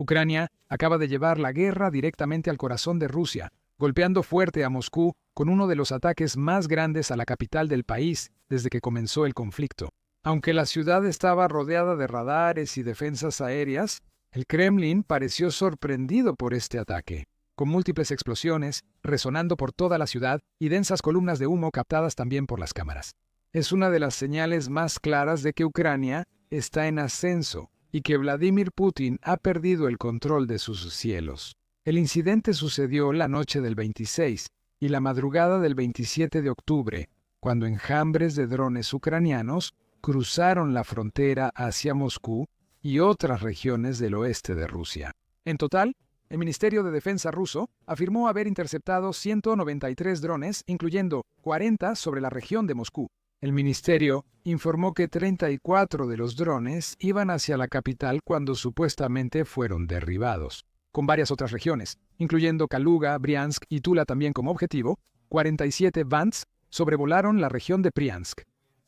Ucrania acaba de llevar la guerra directamente al corazón de Rusia, golpeando fuerte a Moscú con uno de los ataques más grandes a la capital del país desde que comenzó el conflicto. Aunque la ciudad estaba rodeada de radares y defensas aéreas, el Kremlin pareció sorprendido por este ataque, con múltiples explosiones resonando por toda la ciudad y densas columnas de humo captadas también por las cámaras. Es una de las señales más claras de que Ucrania está en ascenso y que Vladimir Putin ha perdido el control de sus cielos. El incidente sucedió la noche del 26 y la madrugada del 27 de octubre, cuando enjambres de drones ucranianos cruzaron la frontera hacia Moscú y otras regiones del oeste de Rusia. En total, el Ministerio de Defensa ruso afirmó haber interceptado 193 drones, incluyendo 40 sobre la región de Moscú. El ministerio informó que 34 de los drones iban hacia la capital cuando supuestamente fueron derribados. Con varias otras regiones, incluyendo Kaluga, Briansk y Tula también como objetivo, 47 Bands sobrevolaron la región de Briansk,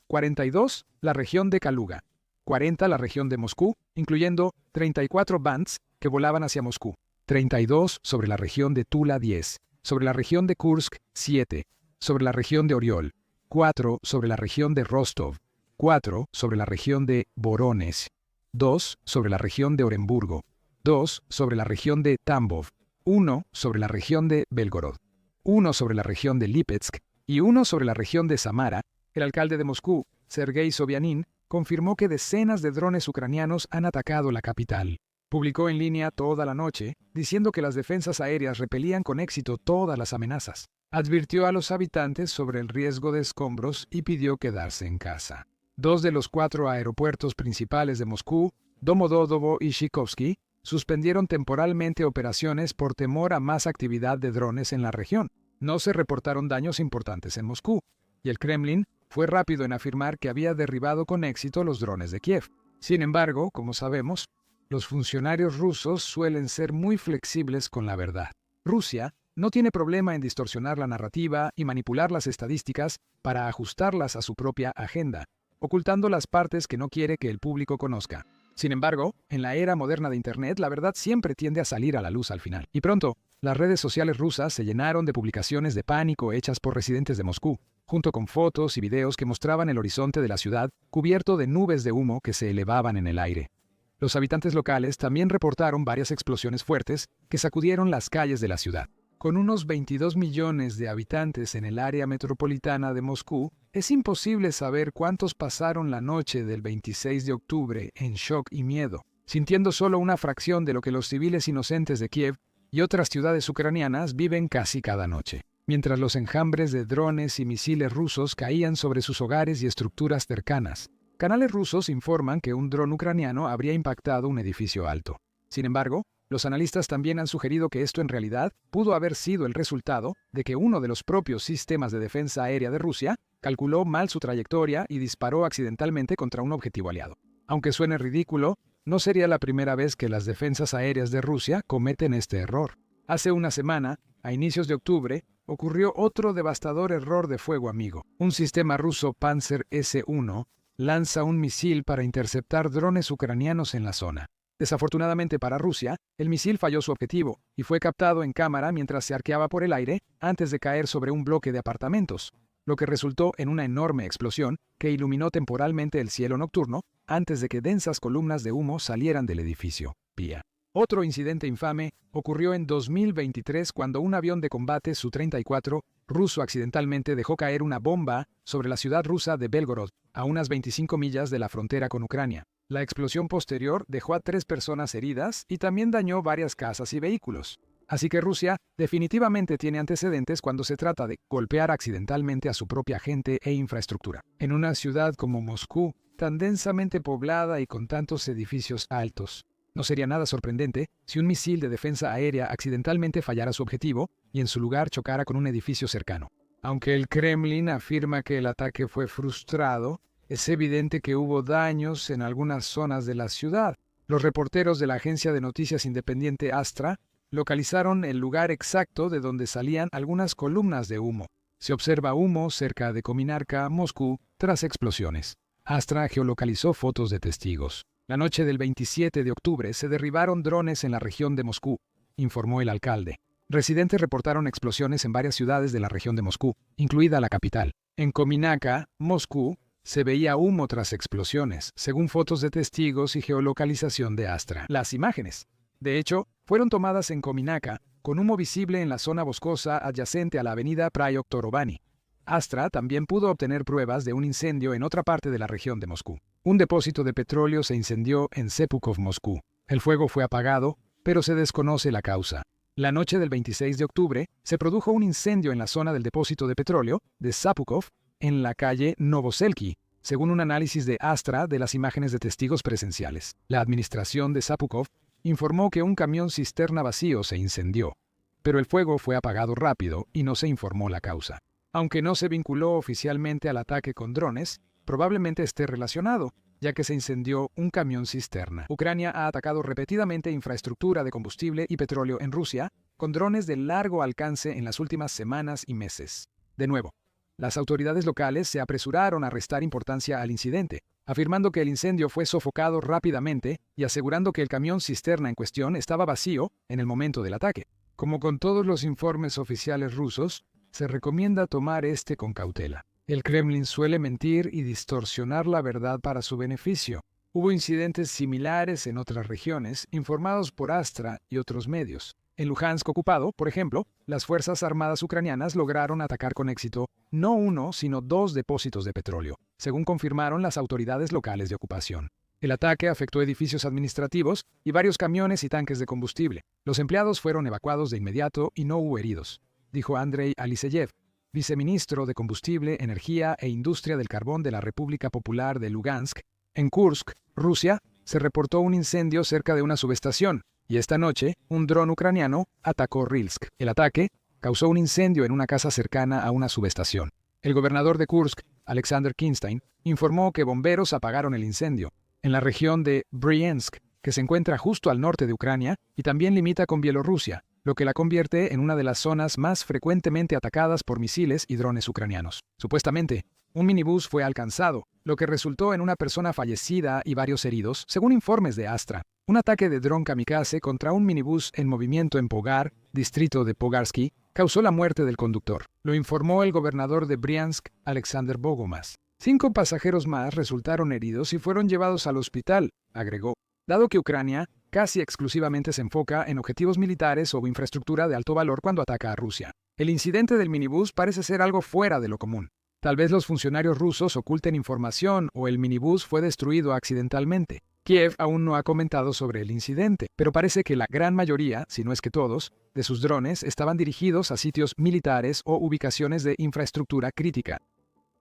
42 la región de Kaluga, 40 la región de Moscú, incluyendo 34 Bands que volaban hacia Moscú, 32 sobre la región de Tula 10, sobre la región de Kursk 7, sobre la región de Oriol, 4 sobre la región de Rostov, 4 sobre la región de Voronezh, 2 sobre la región de Oremburgo, 2 sobre la región de Tambov, 1 sobre la región de Belgorod, 1 sobre la región de Lipetsk y 1 sobre la región de Samara. El alcalde de Moscú, Sergei Sobyanin, confirmó que decenas de drones ucranianos han atacado la capital. Publicó en línea toda la noche, diciendo que las defensas aéreas repelían con éxito todas las amenazas. Advirtió a los habitantes sobre el riesgo de escombros y pidió quedarse en casa. 2 de los 4 aeropuertos principales de Moscú, Domodedovo y Chaikovsky, suspendieron temporalmente operaciones por temor a más actividad de drones en la región. No se reportaron daños importantes en Moscú, y el Kremlin fue rápido en afirmar que había derribado con éxito los drones de Kiev. Sin embargo, como sabemos, los funcionarios rusos suelen ser muy flexibles con la verdad. Rusia no tiene problema en distorsionar la narrativa y manipular las estadísticas para ajustarlas a su propia agenda, ocultando las partes que no quiere que el público conozca. Sin embargo, en la era moderna de Internet, la verdad siempre tiende a salir a la luz al final. Y pronto, las redes sociales rusas se llenaron de publicaciones de pánico hechas por residentes de Moscú, junto con fotos y videos que mostraban el horizonte de la ciudad cubierto de nubes de humo que se elevaban en el aire. Los habitantes locales también reportaron varias explosiones fuertes que sacudieron las calles de la ciudad. Con unos 22 millones de habitantes en el área metropolitana de Moscú, es imposible saber cuántos pasaron la noche del 26 de octubre en shock y miedo, sintiendo solo una fracción de lo que los civiles inocentes de Kiev y otras ciudades ucranianas viven casi cada noche, mientras los enjambres de drones y misiles rusos caían sobre sus hogares y estructuras cercanas. Canales rusos informan que un dron ucraniano habría impactado un edificio alto. Sin embargo, los analistas también han sugerido que esto en realidad pudo haber sido el resultado de que uno de los propios sistemas de defensa aérea de Rusia calculó mal su trayectoria y disparó accidentalmente contra un objetivo aliado. Aunque suene ridículo, no sería la primera vez que las defensas aéreas de Rusia cometen este error. Hace una semana, a inicios de octubre, ocurrió otro devastador error de fuego amigo. Un sistema ruso Panzer S-1 lanza un misil para interceptar drones ucranianos en la zona. Desafortunadamente para Rusia, el misil falló su objetivo y fue captado en cámara mientras se arqueaba por el aire antes de caer sobre un bloque de apartamentos, lo que resultó en una enorme explosión que iluminó temporalmente el cielo nocturno antes de que densas columnas de humo salieran del edificio. Pía. Otro incidente infame ocurrió en 2023 cuando un avión de combate Su-34 ruso accidentalmente dejó caer una bomba sobre la ciudad rusa de Belgorod, a unas 25 millas de la frontera con Ucrania. La explosión posterior dejó a 3 personas heridas y también dañó varias casas y vehículos. Así que Rusia definitivamente tiene antecedentes cuando se trata de golpear accidentalmente a su propia gente e infraestructura. En una ciudad como Moscú, tan densamente poblada y con tantos edificios altos, no sería nada sorprendente si un misil de defensa aérea accidentalmente fallara su objetivo y en su lugar chocara con un edificio cercano. Aunque el Kremlin afirma que el ataque fue frustrado, es evidente que hubo daños en algunas zonas de la ciudad. Los reporteros de la agencia de noticias independiente Astra localizaron el lugar exacto de donde salían algunas columnas de humo. Se observa humo cerca de Kominarka, Moscú, tras explosiones. Astra geolocalizó fotos de testigos. La noche del 27 de octubre se derribaron drones en la región de Moscú, informó el alcalde. Residentes reportaron explosiones en varias ciudades de la región de Moscú, incluida la capital. En Kominaka, Moscú, se veía humo tras explosiones, según fotos de testigos y geolocalización de Astra. Las imágenes, de hecho, fueron tomadas en Kominaka, con humo visible en la zona boscosa adyacente a la avenida Prayok-Torovani. Astra también pudo obtener pruebas de un incendio en otra parte de la región de Moscú. Un depósito de petróleo se incendió en Sepukov, Moscú. El fuego fue apagado, pero se desconoce la causa. La noche del 26 de octubre se produjo un incendio en la zona del depósito de petróleo de Sapukov, en la calle Novoselki, según un análisis de Astra de las imágenes de testigos presenciales. La administración de Sapukov informó que un camión cisterna vacío se incendió, pero el fuego fue apagado rápido y no se informó la causa. Aunque no se vinculó oficialmente al ataque con drones, probablemente esté relacionado, ya que se incendió un camión cisterna. Ucrania ha atacado repetidamente infraestructura de combustible y petróleo en Rusia, con drones de largo alcance en las últimas semanas y meses. De nuevo, las autoridades locales se apresuraron a restar importancia al incidente, afirmando que el incendio fue sofocado rápidamente y asegurando que el camión cisterna en cuestión estaba vacío en el momento del ataque. Como con todos los informes oficiales rusos, se recomienda tomar este con cautela. El Kremlin suele mentir y distorsionar la verdad para su beneficio. Hubo incidentes similares en otras regiones, informados por Astra y otros medios. En Luhansk ocupado, por ejemplo, las Fuerzas Armadas ucranianas lograron atacar con éxito no uno, sino dos depósitos de petróleo, según confirmaron las autoridades locales de ocupación. El ataque afectó edificios administrativos y varios camiones y tanques de combustible. Los empleados fueron evacuados de inmediato y no hubo heridos, dijo Andrei Aliseyev, viceministro de Combustible, Energía e Industria del Carbón de la República Popular de Lugansk. En Kursk, Rusia, se reportó un incendio cerca de una subestación, y esta noche un dron ucraniano atacó Rilsk. El ataque causó un incendio en una casa cercana a una subestación. El gobernador de Kursk, Alexander Kinstein, informó que bomberos apagaron el incendio. En la región de Bryansk, que se encuentra justo al norte de Ucrania y también limita con Bielorrusia, lo que la convierte en una de las zonas más frecuentemente atacadas por misiles y drones ucranianos. Supuestamente, un minibús fue alcanzado, lo que resultó en una persona fallecida y varios heridos, según informes de Astra. Un ataque de dron kamikaze contra un minibús en movimiento en Pogar, distrito de Pogarsky, causó la muerte del conductor. Lo informó el gobernador de Bryansk, Alexander Bogomas. 5 pasajeros más resultaron heridos y fueron llevados al hospital, agregó. Dado que Ucrania casi exclusivamente se enfoca en objetivos militares o infraestructura de alto valor cuando ataca a Rusia. El incidente del minibús parece ser algo fuera de lo común. Tal vez los funcionarios rusos oculten información o el minibús fue destruido accidentalmente. Kiev aún no ha comentado sobre el incidente, pero parece que la gran mayoría, si no es que todos, de sus drones estaban dirigidos a sitios militares o ubicaciones de infraestructura crítica.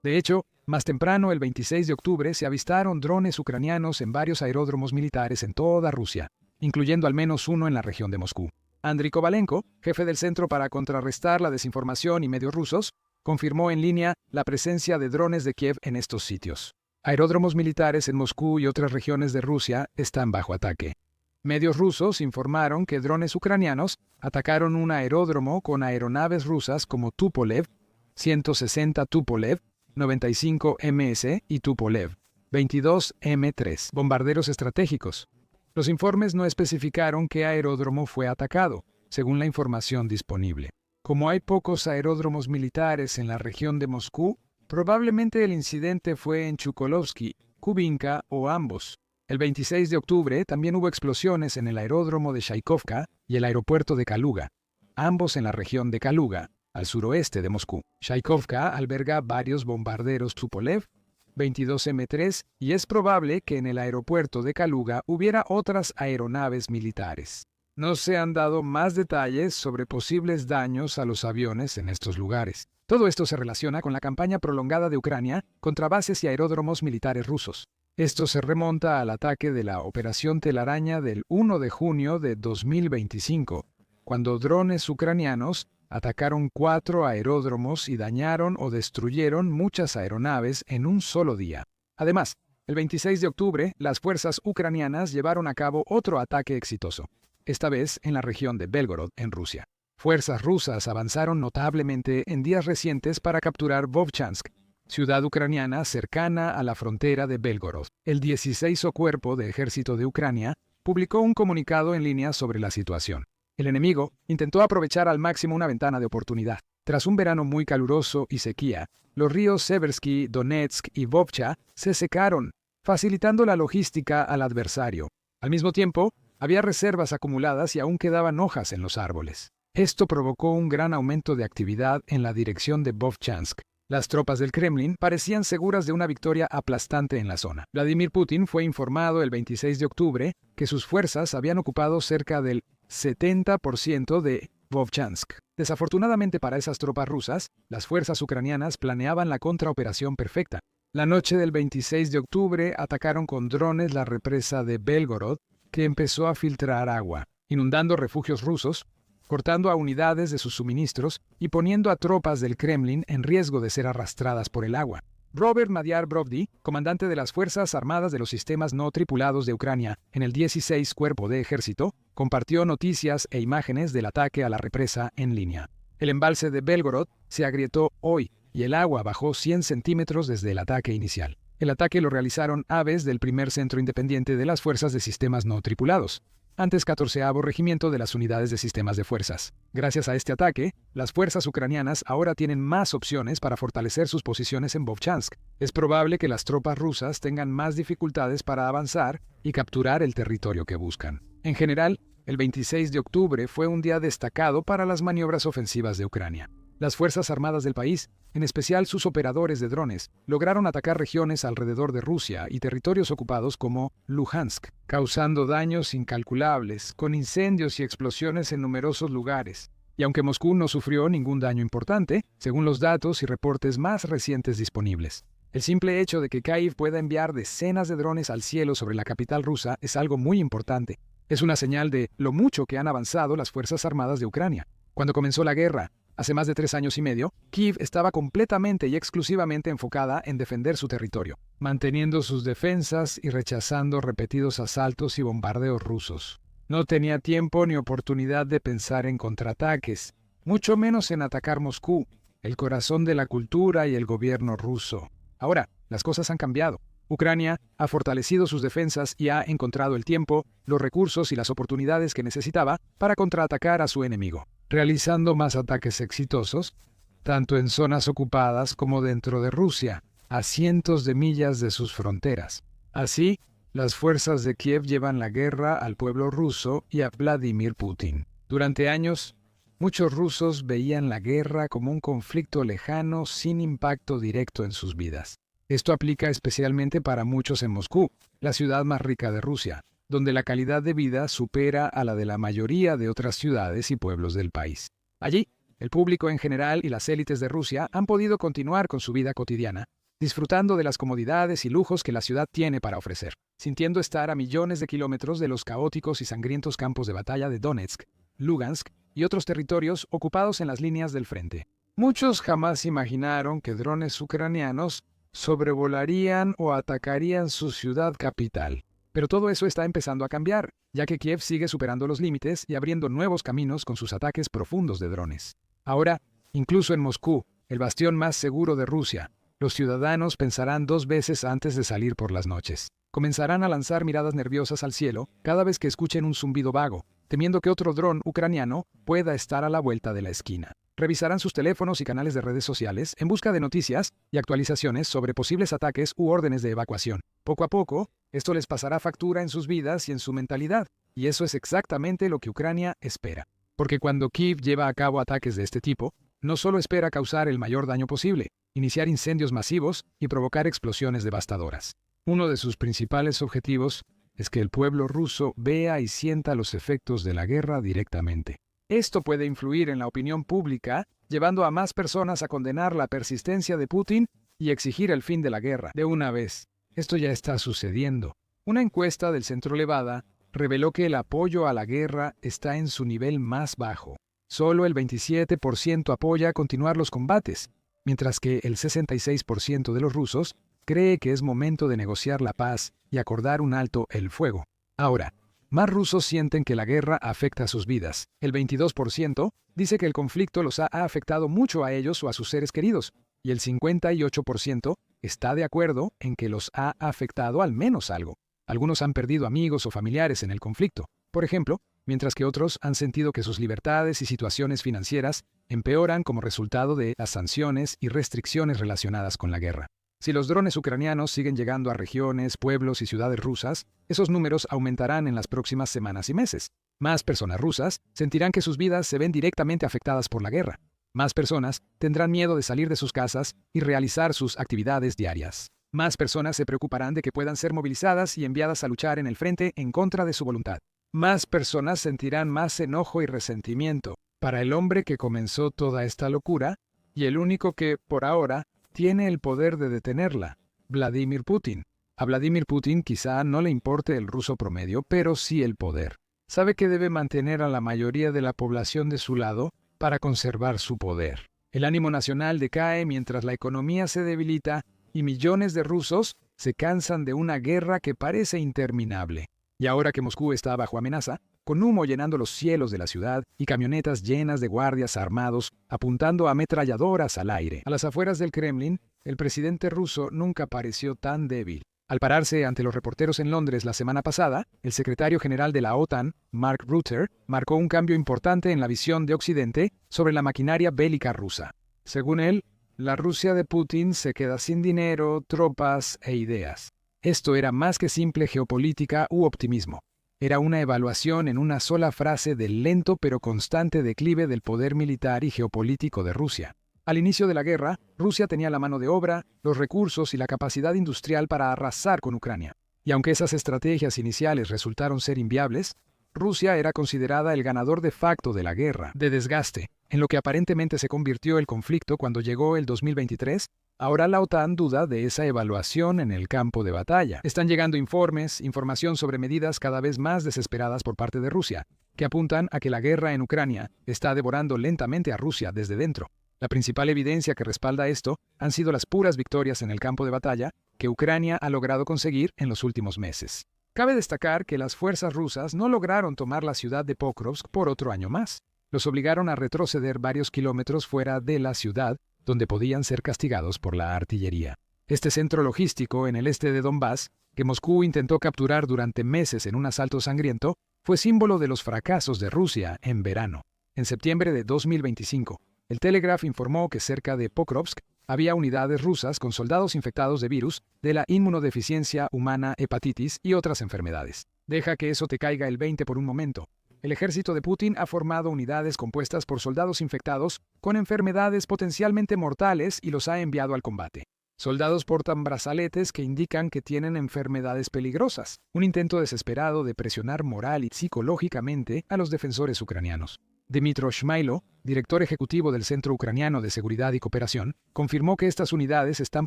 De hecho, más temprano, el 26 de octubre, se avistaron drones ucranianos en varios aeródromos militares en toda Rusia, incluyendo al menos uno en la región de Moscú. Andriy Kovalenko, jefe del Centro para Contrarrestar la Desinformación y Medios Rusos, confirmó en línea la presencia de drones de Kiev en estos sitios. Aeródromos militares en Moscú y otras regiones de Rusia están bajo ataque. Medios rusos informaron que drones ucranianos atacaron un aeródromo con aeronaves rusas como Tupolev, 160 Tupolev, 95 MS y Tupolev, 22 M3, bombarderos estratégicos. Los informes no especificaron qué aeródromo fue atacado, según la información disponible. Como hay pocos aeródromos militares en la región de Moscú, probablemente el incidente fue en Chukolovsky, Kubinka o ambos. El 26 de octubre también hubo explosiones en el aeródromo de Chaikovka y el aeropuerto de Kaluga, ambos en la región de Kaluga, al suroeste de Moscú. Chaikovka alberga varios bombarderos Tupolev, 22 M3, y es probable que en el aeropuerto de Kaluga hubiera otras aeronaves militares. No se han dado más detalles sobre posibles daños a los aviones en estos lugares. Todo esto se relaciona con la campaña prolongada de Ucrania contra bases y aeródromos militares rusos. Esto se remonta al ataque de la Operación Telaraña del 1 de junio de 2025, cuando drones ucranianos atacaron 4 aeródromos y dañaron o destruyeron muchas aeronaves en un solo día. Además, el 26 de octubre, las fuerzas ucranianas llevaron a cabo otro ataque exitoso, esta vez en la región de Belgorod, en Rusia. Fuerzas rusas avanzaron notablemente en días recientes para capturar Vovchansk, ciudad ucraniana cercana a la frontera de Belgorod. El 16º Cuerpo de Ejército de Ucrania publicó un comunicado en línea sobre la situación. El enemigo intentó aprovechar al máximo una ventana de oportunidad. Tras un verano muy caluroso y sequía, los ríos Seversky, Donetsk y Vovcha se secaron, facilitando la logística al adversario. Al mismo tiempo, había reservas acumuladas y aún quedaban hojas en los árboles. Esto provocó un gran aumento de actividad en la dirección de Vovchansk. Las tropas del Kremlin parecían seguras de una victoria aplastante en la zona. Vladimir Putin fue informado el 26 de octubre que sus fuerzas habían ocupado cerca del 70% de Vovchansk. Desafortunadamente para esas tropas rusas, las fuerzas ucranianas planeaban la contraoperación perfecta. La noche del 26 de octubre atacaron con drones la represa de Belgorod, que empezó a filtrar agua, inundando refugios rusos, cortando a unidades de sus suministros y poniendo a tropas del Kremlin en riesgo de ser arrastradas por el agua. Robert Madiar Brovdi, comandante de las Fuerzas Armadas de los Sistemas No Tripulados de Ucrania en el 16 Cuerpo de Ejército, compartió noticias e imágenes del ataque a la represa en línea. El embalse de Belgorod se agrietó hoy y el agua bajó 100 centímetros desde el ataque inicial. El ataque lo realizaron aves del primer centro independiente de las Fuerzas de Sistemas No Tripulados, antes 14º Regimiento de las Unidades de Sistemas de Fuerzas. Gracias a este ataque, las fuerzas ucranianas ahora tienen más opciones para fortalecer sus posiciones en Vovchansk. Es probable que las tropas rusas tengan más dificultades para avanzar y capturar el territorio que buscan. En general, el 26 de octubre fue un día destacado para las maniobras ofensivas de Ucrania. Las Fuerzas Armadas del país, en especial sus operadores de drones, lograron atacar regiones alrededor de Rusia y territorios ocupados como Luhansk, causando daños incalculables, con incendios y explosiones en numerosos lugares. Y aunque Moscú no sufrió ningún daño importante, según los datos y reportes más recientes disponibles. El simple hecho de que Kyiv pueda enviar decenas de drones al cielo sobre la capital rusa es algo muy importante. Es una señal de lo mucho que han avanzado las Fuerzas Armadas de Ucrania. Cuando comenzó la guerra, hace más de 3 años y medio, Kyiv estaba completamente y exclusivamente enfocada en defender su territorio, manteniendo sus defensas y rechazando repetidos asaltos y bombardeos rusos. No tenía tiempo ni oportunidad de pensar en contraataques, mucho menos en atacar Moscú, el corazón de la cultura y el gobierno ruso. Ahora, las cosas han cambiado. Ucrania ha fortalecido sus defensas y ha encontrado el tiempo, los recursos y las oportunidades que necesitaba para contraatacar a su enemigo, realizando más ataques exitosos, tanto en zonas ocupadas como dentro de Rusia, a cientos de millas de sus fronteras. Así, las fuerzas de Kiev llevan la guerra al pueblo ruso y a Vladimir Putin. Durante años, muchos rusos veían la guerra como un conflicto lejano sin impacto directo en sus vidas. Esto aplica especialmente para muchos en Moscú, la ciudad más rica de Rusia, donde la calidad de vida supera a la de la mayoría de otras ciudades y pueblos del país. Allí, el público en general y las élites de Rusia han podido continuar con su vida cotidiana, disfrutando de las comodidades y lujos que la ciudad tiene para ofrecer, sintiendo estar a millones de kilómetros de los caóticos y sangrientos campos de batalla de Donetsk, Lugansk y otros territorios ocupados en las líneas del frente. Muchos jamás imaginaron que drones ucranianos sobrevolarían o atacarían su ciudad capital. Pero todo eso está empezando a cambiar, ya que Kiev sigue superando los límites y abriendo nuevos caminos con sus ataques profundos de drones. Ahora, incluso en Moscú, el bastión más seguro de Rusia, los ciudadanos pensarán 2 veces antes de salir por las noches. Comenzarán a lanzar miradas nerviosas al cielo cada vez que escuchen un zumbido vago, temiendo que otro dron ucraniano pueda estar a la vuelta de la esquina. Revisarán sus teléfonos y canales de redes sociales en busca de noticias y actualizaciones sobre posibles ataques u órdenes de evacuación. Poco a poco, esto les pasará factura en sus vidas y en su mentalidad, y eso es exactamente lo que Ucrania espera. Porque cuando Kyiv lleva a cabo ataques de este tipo, no solo espera causar el mayor daño posible, iniciar incendios masivos y provocar explosiones devastadoras. Uno de sus principales objetivos es que el pueblo ruso vea y sienta los efectos de la guerra directamente. Esto puede influir en la opinión pública, llevando a más personas a condenar la persistencia de Putin y exigir el fin de la guerra de una vez. Esto ya está sucediendo. Una encuesta del Centro Levada reveló que el apoyo a la guerra está en su nivel más bajo. Solo el 27% apoya continuar los combates, mientras que el 66% de los rusos cree que es momento de negociar la paz y acordar un alto el fuego. Ahora, más rusos sienten que la guerra afecta a sus vidas. El 22% dice que el conflicto los ha afectado mucho a ellos o a sus seres queridos, y el 58% está de acuerdo en que los ha afectado al menos algo. Algunos han perdido amigos o familiares en el conflicto, por ejemplo, mientras que otros han sentido que sus libertades y situaciones financieras empeoran como resultado de las sanciones y restricciones relacionadas con la guerra. Si los drones ucranianos siguen llegando a regiones, pueblos y ciudades rusas, esos números aumentarán en las próximas semanas y meses. Más personas rusas sentirán que sus vidas se ven directamente afectadas por la guerra. Más personas tendrán miedo de salir de sus casas y realizar sus actividades diarias. Más personas se preocuparán de que puedan ser movilizadas y enviadas a luchar en el frente en contra de su voluntad. Más personas sentirán más enojo y resentimiento para el hombre que comenzó toda esta locura y el único que, por ahora, tiene el poder de detenerla, Vladimir Putin. A Vladimir Putin quizá no le importe el ruso promedio, pero sí el poder. Sabe que debe mantener a la mayoría de la población de su lado para conservar su poder. El ánimo nacional decae mientras la economía se debilita y millones de rusos se cansan de una guerra que parece interminable. Y ahora que Moscú está bajo amenaza, con humo llenando los cielos de la ciudad y camionetas llenas de guardias armados apuntando ametralladoras al aire. A las afueras del Kremlin, el presidente ruso nunca pareció tan débil. Al pararse ante los reporteros en Londres la semana pasada, el secretario general de la OTAN, Mark Rutte, marcó un cambio importante en la visión de Occidente sobre la maquinaria bélica rusa. Según él, la Rusia de Putin se queda sin dinero, tropas e ideas. Esto era más que simple geopolítica u optimismo. Era una evaluación en una sola frase del lento pero constante declive del poder militar y geopolítico de Rusia. Al inicio de la guerra, Rusia tenía la mano de obra, los recursos y la capacidad industrial para arrasar con Ucrania. Y aunque esas estrategias iniciales resultaron ser inviables, Rusia era considerada el ganador de facto de la guerra de desgaste, en lo que aparentemente se convirtió el conflicto cuando llegó el 2023. Ahora la OTAN duda de esa evaluación en el campo de batalla. Están llegando información sobre medidas cada vez más desesperadas por parte de Rusia, que apuntan a que la guerra en Ucrania está devorando lentamente a Rusia desde dentro. La principal evidencia que respalda esto han sido las puras victorias en el campo de batalla que Ucrania ha logrado conseguir en los últimos meses. Cabe destacar que las fuerzas rusas no lograron tomar la ciudad de Pokrovsk por otro año más. Los obligaron a retroceder varios kilómetros fuera de la ciudad, donde podían ser castigados por la artillería. Este centro logístico en el este de Donbass, que Moscú intentó capturar durante meses en un asalto sangriento, fue símbolo de los fracasos de Rusia en verano. En septiembre de 2025, el Telegraph informó que cerca de Pokrovsk había unidades rusas con soldados infectados de virus de la inmunodeficiencia humana, hepatitis y otras enfermedades. Deja que eso te caiga el 20 por un momento. El ejército de Putin ha formado unidades compuestas por soldados infectados con enfermedades potencialmente mortales y los ha enviado al combate. Soldados portan brazaletes que indican que tienen enfermedades peligrosas, un intento desesperado de presionar moral y psicológicamente a los defensores ucranianos. Dmytro Shmailo, director ejecutivo del Centro Ucraniano de Seguridad y Cooperación, confirmó que estas unidades están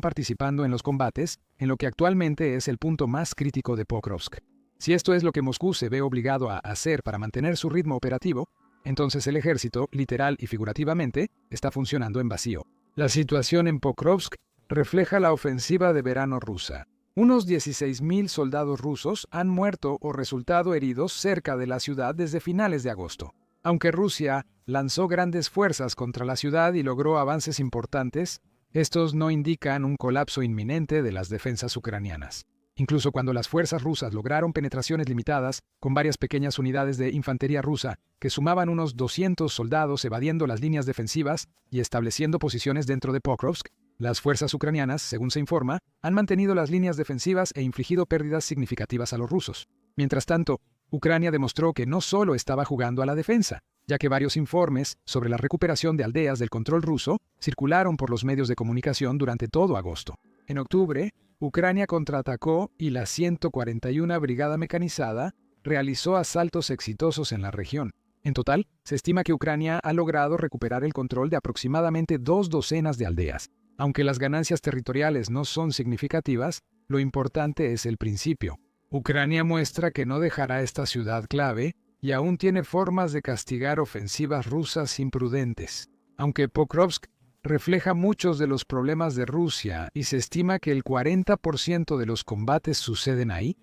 participando en los combates en lo que actualmente es el punto más crítico de Pokrovsk. Si esto es lo que Moscú se ve obligado a hacer para mantener su ritmo operativo, entonces el ejército, literal y figurativamente, está funcionando en vacío. La situación en Pokrovsk refleja la ofensiva de verano rusa. Unos 16.000 soldados rusos han muerto o resultado heridos cerca de la ciudad desde finales de agosto. Aunque Rusia lanzó grandes fuerzas contra la ciudad y logró avances importantes, estos no indican un colapso inminente de las defensas ucranianas. Incluso cuando las fuerzas rusas lograron penetraciones limitadas con varias pequeñas unidades de infantería rusa que sumaban unos 200 soldados evadiendo las líneas defensivas y estableciendo posiciones dentro de Pokrovsk, las fuerzas ucranianas, según se informa, han mantenido las líneas defensivas e infligido pérdidas significativas a los rusos. Mientras tanto, Ucrania demostró que no solo estaba jugando a la defensa, ya que varios informes sobre la recuperación de aldeas del control ruso circularon por los medios de comunicación durante todo agosto. En octubre, Ucrania contraatacó y la 141 Brigada Mecanizada realizó asaltos exitosos en la región. En total, se estima que Ucrania ha logrado recuperar el control de aproximadamente 2 docenas de aldeas. Aunque las ganancias territoriales no son significativas, lo importante es el principio. Ucrania muestra que no dejará esta ciudad clave y aún tiene formas de castigar ofensivas rusas imprudentes. Aunque Pokrovsk refleja muchos de los problemas de Rusia y se estima que el 40% de los combates suceden ahí,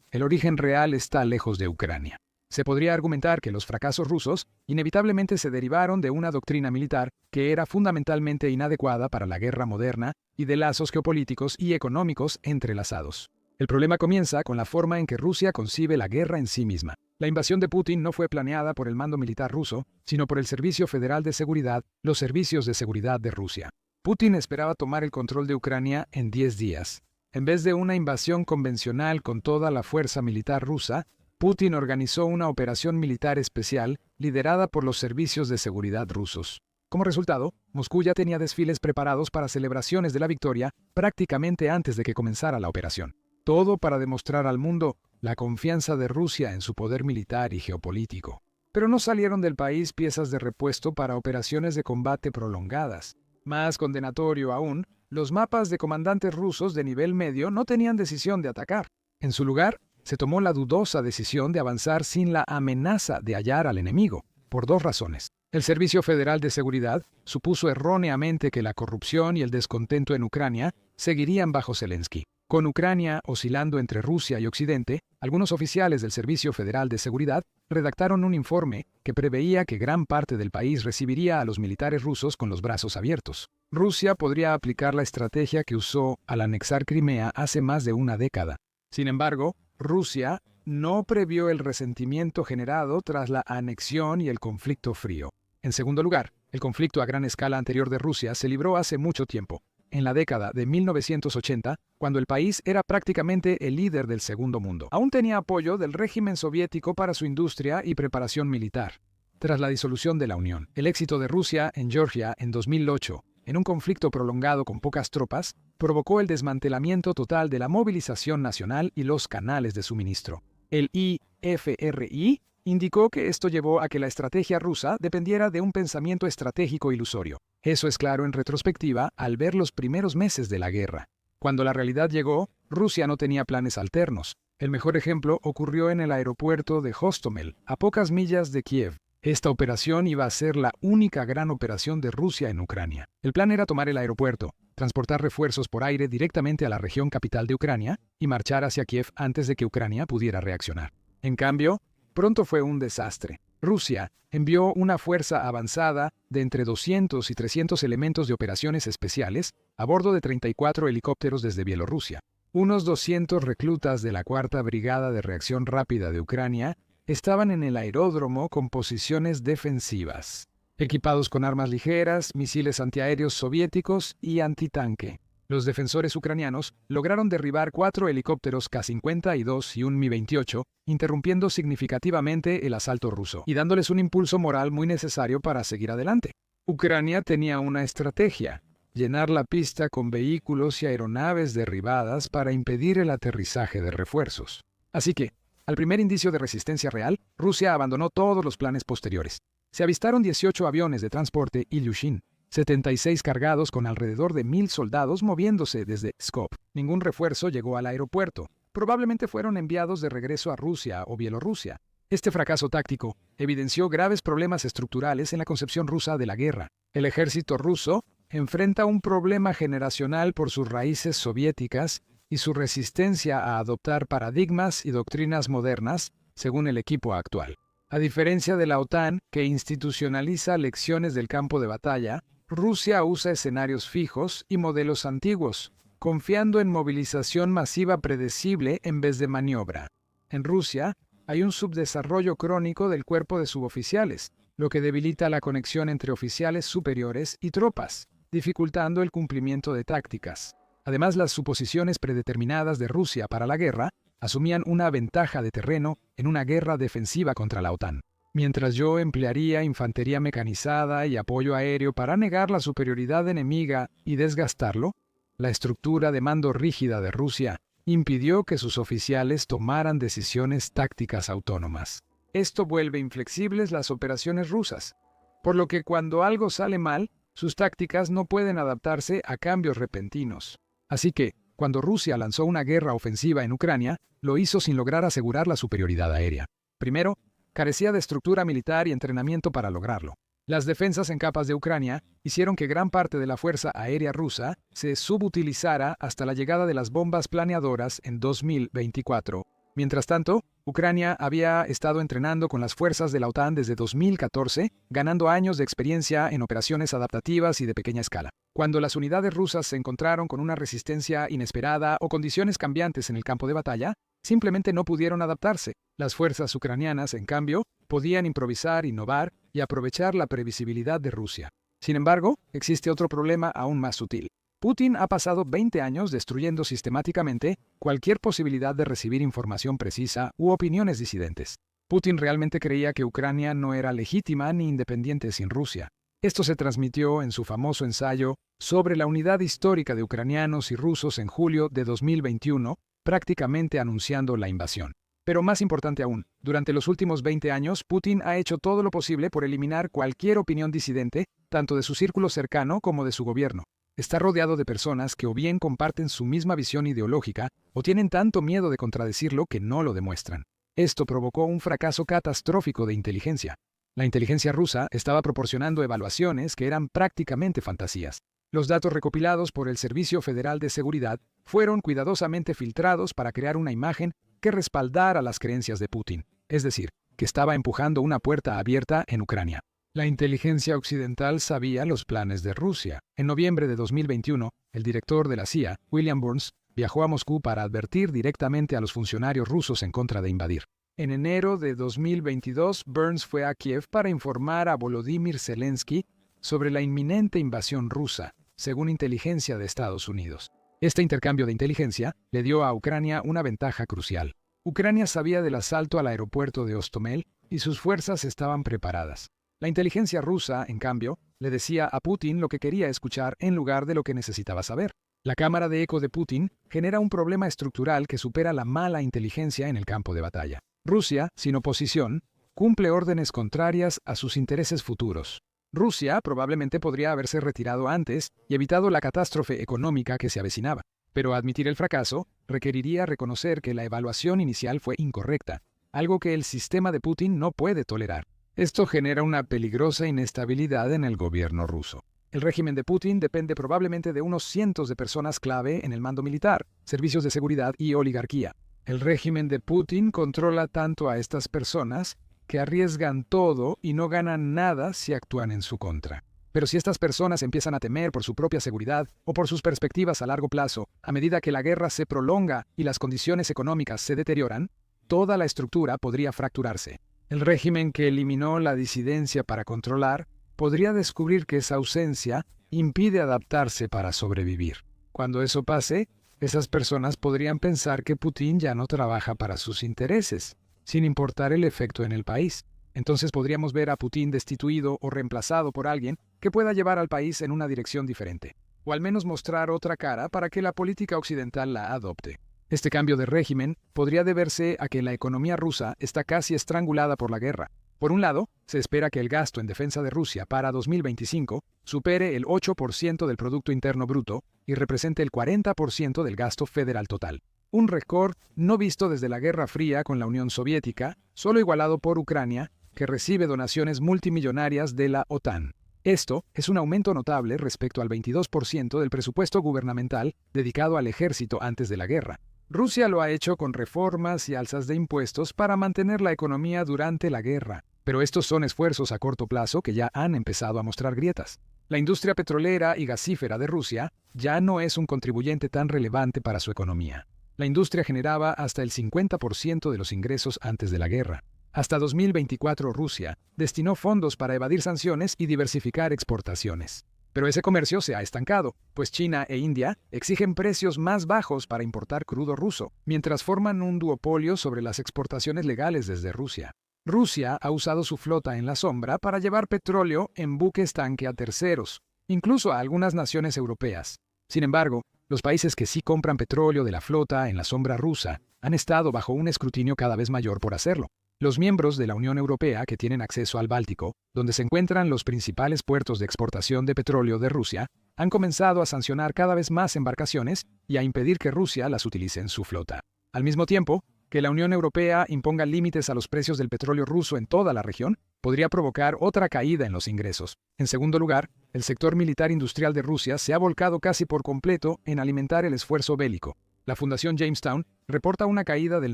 el origen real está lejos de Ucrania. Se podría argumentar que los fracasos rusos inevitablemente se derivaron de una doctrina militar que era fundamentalmente inadecuada para la guerra moderna y de lazos geopolíticos y económicos entrelazados. El problema comienza con la forma en que Rusia concibe la guerra en sí misma. La invasión de Putin no fue planeada por el mando militar ruso, sino por el Servicio Federal de Seguridad, los servicios de seguridad de Rusia. Putin esperaba tomar el control de Ucrania en 10 días. En vez de una invasión convencional con toda la fuerza militar rusa, Putin organizó una operación militar especial liderada por los servicios de seguridad rusos. Como resultado, Moscú ya tenía desfiles preparados para celebraciones de la victoria prácticamente antes de que comenzara la operación. Todo para demostrar al mundo la confianza de Rusia en su poder militar y geopolítico. Pero no salieron del país piezas de repuesto para operaciones de combate prolongadas. Más condenatorio aún, los mapas de comandantes rusos de nivel medio no tenían decisión de atacar. En su lugar, se tomó la dudosa decisión de avanzar sin la amenaza de hallar al enemigo, por dos razones. El Servicio Federal de Seguridad supuso erróneamente que la corrupción y el descontento en Ucrania seguirían bajo Zelensky. Con Ucrania oscilando entre Rusia y Occidente, algunos oficiales del Servicio Federal de Seguridad redactaron un informe que preveía que gran parte del país recibiría a los militares rusos con los brazos abiertos. Rusia podría aplicar la estrategia que usó al anexar Crimea hace más de una década. Sin embargo, Rusia no previó el resentimiento generado tras la anexión y el conflicto frío. En segundo lugar, el conflicto a gran escala anterior de Rusia se libró hace mucho tiempo, en la década de 1980, cuando el país era prácticamente el líder del segundo mundo. Aún tenía apoyo del régimen soviético para su industria y preparación militar. Tras la disolución de la Unión, el éxito de Rusia en Georgia en 2008, en un conflicto prolongado con pocas tropas, provocó el desmantelamiento total de la movilización nacional y los canales de suministro. El IFRI indicó que esto llevó a que la estrategia rusa dependiera de un pensamiento estratégico ilusorio. Eso es claro en retrospectiva al ver los primeros meses de la guerra. Cuando la realidad llegó, Rusia no tenía planes alternos. El mejor ejemplo ocurrió en el aeropuerto de Hostomel, a pocas millas de Kiev. Esta operación iba a ser la única gran operación de Rusia en Ucrania. El plan era tomar el aeropuerto, transportar refuerzos por aire directamente a la región capital de Ucrania y marchar hacia Kiev antes de que Ucrania pudiera reaccionar. En cambio, pronto fue un desastre. Rusia envió una fuerza avanzada de entre 200 y 300 elementos de operaciones especiales a bordo de 34 helicópteros desde Bielorrusia. Unos 200 reclutas de la 4ª Brigada de Reacción Rápida de Ucrania estaban en el aeródromo con posiciones defensivas, equipados con armas ligeras, misiles antiaéreos soviéticos y antitanque. Los defensores ucranianos lograron derribar 4 helicópteros K-52 y un Mi-28, interrumpiendo significativamente el asalto ruso y dándoles un impulso moral muy necesario para seguir adelante. Ucrania tenía una estrategia: llenar la pista con vehículos y aeronaves derribadas para impedir el aterrizaje de refuerzos. Así que, al primer indicio de resistencia real, Rusia abandonó todos los planes posteriores. Se avistaron 18 aviones de transporte Ilyushin, 76 cargados con alrededor de 1000 soldados moviéndose desde Pskov. Ningún refuerzo llegó al aeropuerto. Probablemente fueron enviados de regreso a Rusia o Bielorrusia. Este fracaso táctico evidenció graves problemas estructurales en la concepción rusa de la guerra. El ejército ruso enfrenta un problema generacional por sus raíces soviéticas y su resistencia a adoptar paradigmas y doctrinas modernas, según el equipo actual. A diferencia de la OTAN, que institucionaliza lecciones del campo de batalla, Rusia usa escenarios fijos y modelos antiguos, confiando en movilización masiva predecible en vez de maniobra. En Rusia, hay un subdesarrollo crónico del cuerpo de suboficiales, lo que debilita la conexión entre oficiales superiores y tropas, dificultando el cumplimiento de tácticas. Además, las suposiciones predeterminadas de Rusia para la guerra asumían una ventaja de terreno en una guerra defensiva contra la OTAN. Mientras yo emplearía infantería mecanizada y apoyo aéreo para negar la superioridad enemiga y desgastarlo, la estructura de mando rígida de Rusia impidió que sus oficiales tomaran decisiones tácticas autónomas. Esto vuelve inflexibles las operaciones rusas, por lo que cuando algo sale mal, sus tácticas no pueden adaptarse a cambios repentinos. Así que, cuando Rusia lanzó una guerra ofensiva en Ucrania, lo hizo sin lograr asegurar la superioridad aérea. Primero, carecía de estructura militar y entrenamiento para lograrlo. Las defensas en capas de Ucrania hicieron que gran parte de la fuerza aérea rusa se subutilizara hasta la llegada de las bombas planeadoras en 2024. Mientras tanto, Ucrania había estado entrenando con las fuerzas de la OTAN desde 2014, ganando años de experiencia en operaciones adaptativas y de pequeña escala. Cuando las unidades rusas se encontraron con una resistencia inesperada o condiciones cambiantes en el campo de batalla, simplemente no pudieron adaptarse. Las fuerzas ucranianas, en cambio, podían improvisar, innovar y aprovechar la previsibilidad de Rusia. Sin embargo, existe otro problema aún más sutil. Putin ha pasado 20 años destruyendo sistemáticamente cualquier posibilidad de recibir información precisa u opiniones disidentes. Putin realmente creía que Ucrania no era legítima ni independiente sin Rusia. Esto se transmitió en su famoso ensayo sobre la unidad histórica de ucranianos y rusos en julio de 2021, prácticamente anunciando la invasión. Pero más importante aún, durante los últimos 20 años, Putin ha hecho todo lo posible por eliminar cualquier opinión disidente, tanto de su círculo cercano como de su gobierno. Está rodeado de personas que o bien comparten su misma visión ideológica o tienen tanto miedo de contradecirlo que no lo demuestran. Esto provocó un fracaso catastrófico de inteligencia. La inteligencia rusa estaba proporcionando evaluaciones que eran prácticamente fantasías. Los datos recopilados por el Servicio Federal de Seguridad fueron cuidadosamente filtrados para crear una imagen que respaldara las creencias de Putin, es decir, que estaba empujando una puerta abierta en Ucrania. La inteligencia occidental sabía los planes de Rusia. En noviembre de 2021, el director de la CIA, William Burns, viajó a Moscú para advertir directamente a los funcionarios rusos en contra de invadir. En enero de 2022, Burns fue a Kiev para informar a Volodymyr Zelensky sobre la inminente invasión rusa, según inteligencia de Estados Unidos. Este intercambio de inteligencia le dio a Ucrania una ventaja crucial. Ucrania sabía del asalto al aeropuerto de Hostomel y sus fuerzas estaban preparadas. La inteligencia rusa, en cambio, le decía a Putin lo que quería escuchar en lugar de lo que necesitaba saber. La cámara de eco de Putin genera un problema estructural que supera la mala inteligencia en el campo de batalla. Rusia, sin oposición, cumple órdenes contrarias a sus intereses futuros. Rusia probablemente podría haberse retirado antes y evitado la catástrofe económica que se avecinaba. Pero admitir el fracaso requeriría reconocer que la evaluación inicial fue incorrecta, algo que el sistema de Putin no puede tolerar. Esto genera una peligrosa inestabilidad en el gobierno ruso. El régimen de Putin depende probablemente de unos cientos de personas clave en el mando militar, servicios de seguridad y oligarquía. El régimen de Putin controla tanto a estas personas que arriesgan todo y no ganan nada si actúan en su contra. Pero si estas personas empiezan a temer por su propia seguridad o por sus perspectivas a largo plazo, a medida que la guerra se prolonga y las condiciones económicas se deterioran, toda la estructura podría fracturarse. El régimen que eliminó la disidencia para controlar podría descubrir que esa ausencia impide adaptarse para sobrevivir. Cuando eso pase, esas personas podrían pensar que Putin ya no trabaja para sus intereses, sin importar el efecto en el país. Entonces podríamos ver a Putin destituido o reemplazado por alguien que pueda llevar al país en una dirección diferente, o al menos mostrar otra cara para que la política occidental la adopte. Este cambio de régimen podría deberse a que la economía rusa está casi estrangulada por la guerra. Por un lado, se espera que el gasto en defensa de Rusia para 2025 supere el 8% del Producto Interno Bruto y represente el 40% del gasto federal total. Un récord no visto desde la Guerra Fría con la Unión Soviética, solo igualado por Ucrania, que recibe donaciones multimillonarias de la OTAN. Esto es un aumento notable respecto al 22% del presupuesto gubernamental dedicado al ejército antes de la guerra. Rusia lo ha hecho con reformas y alzas de impuestos para mantener la economía durante la guerra, pero estos son esfuerzos a corto plazo que ya han empezado a mostrar grietas. La industria petrolera y gasífera de Rusia ya no es un contribuyente tan relevante para su economía. La industria generaba hasta el 50% de los ingresos antes de la guerra. Hasta 2024 Rusia destinó fondos para evadir sanciones y diversificar exportaciones. Pero ese comercio se ha estancado, pues China e India exigen precios más bajos para importar crudo ruso, mientras forman un duopolio sobre las exportaciones legales desde Rusia. Rusia ha usado su flota en la sombra para llevar petróleo en buques tanque a terceros, incluso a algunas naciones europeas. Sin embargo, los países que sí compran petróleo de la flota en la sombra rusa han estado bajo un escrutinio cada vez mayor por hacerlo. Los miembros de la Unión Europea que tienen acceso al Báltico, donde se encuentran los principales puertos de exportación de petróleo de Rusia, han comenzado a sancionar cada vez más embarcaciones y a impedir que Rusia las utilice en su flota. Al mismo tiempo, que la Unión Europea imponga límites a los precios del petróleo ruso en toda la región podría provocar otra caída en los ingresos. En segundo lugar, el sector militar industrial de Rusia se ha volcado casi por completo en alimentar el esfuerzo bélico. La Fundación Jamestown reporta una caída del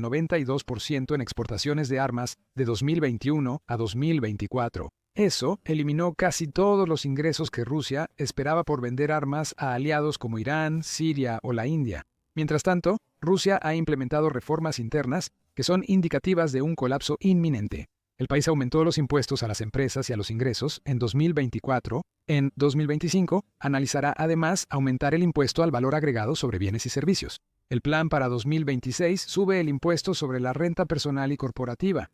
92% en exportaciones de armas de 2021 a 2024. Eso eliminó casi todos los ingresos que Rusia esperaba por vender armas a aliados como Irán, Siria o la India. Mientras tanto, Rusia ha implementado reformas internas que son indicativas de un colapso inminente. El país aumentó los impuestos a las empresas y a los ingresos en 2024. En 2025, analizará además aumentar el impuesto al valor agregado sobre bienes y servicios. El plan para 2026 sube el impuesto sobre la renta personal y corporativa,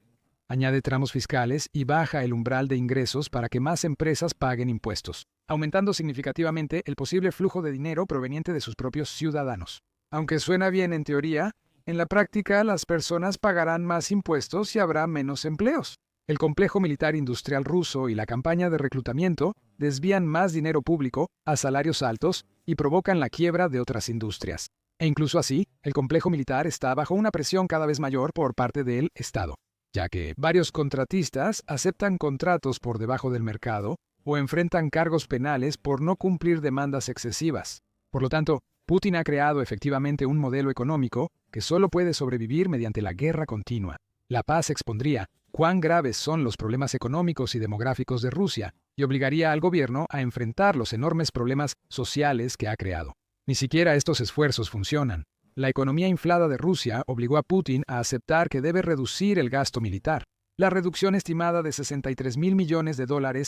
añade tramos fiscales y baja el umbral de ingresos para que más empresas paguen impuestos, aumentando significativamente el posible flujo de dinero proveniente de sus propios ciudadanos. Aunque suena bien en teoría, en la práctica las personas pagarán más impuestos y habrá menos empleos. El complejo militar industrial ruso y la campaña de reclutamiento desvían más dinero público a salarios altos y provocan la quiebra de otras industrias. E incluso así, el complejo militar está bajo una presión cada vez mayor por parte del Estado, ya que varios contratistas aceptan contratos por debajo del mercado o enfrentan cargos penales por no cumplir demandas excesivas. Por lo tanto, Putin ha creado efectivamente un modelo económico que solo puede sobrevivir mediante la guerra continua. La paz expondría cuán graves son los problemas económicos y demográficos de Rusia y obligaría al gobierno a enfrentar los enormes problemas sociales que ha creado. Ni siquiera estos esfuerzos funcionan. La economía inflada de Rusia obligó a Putin a aceptar que debe reducir el gasto militar. La reducción estimada de $63.000 millones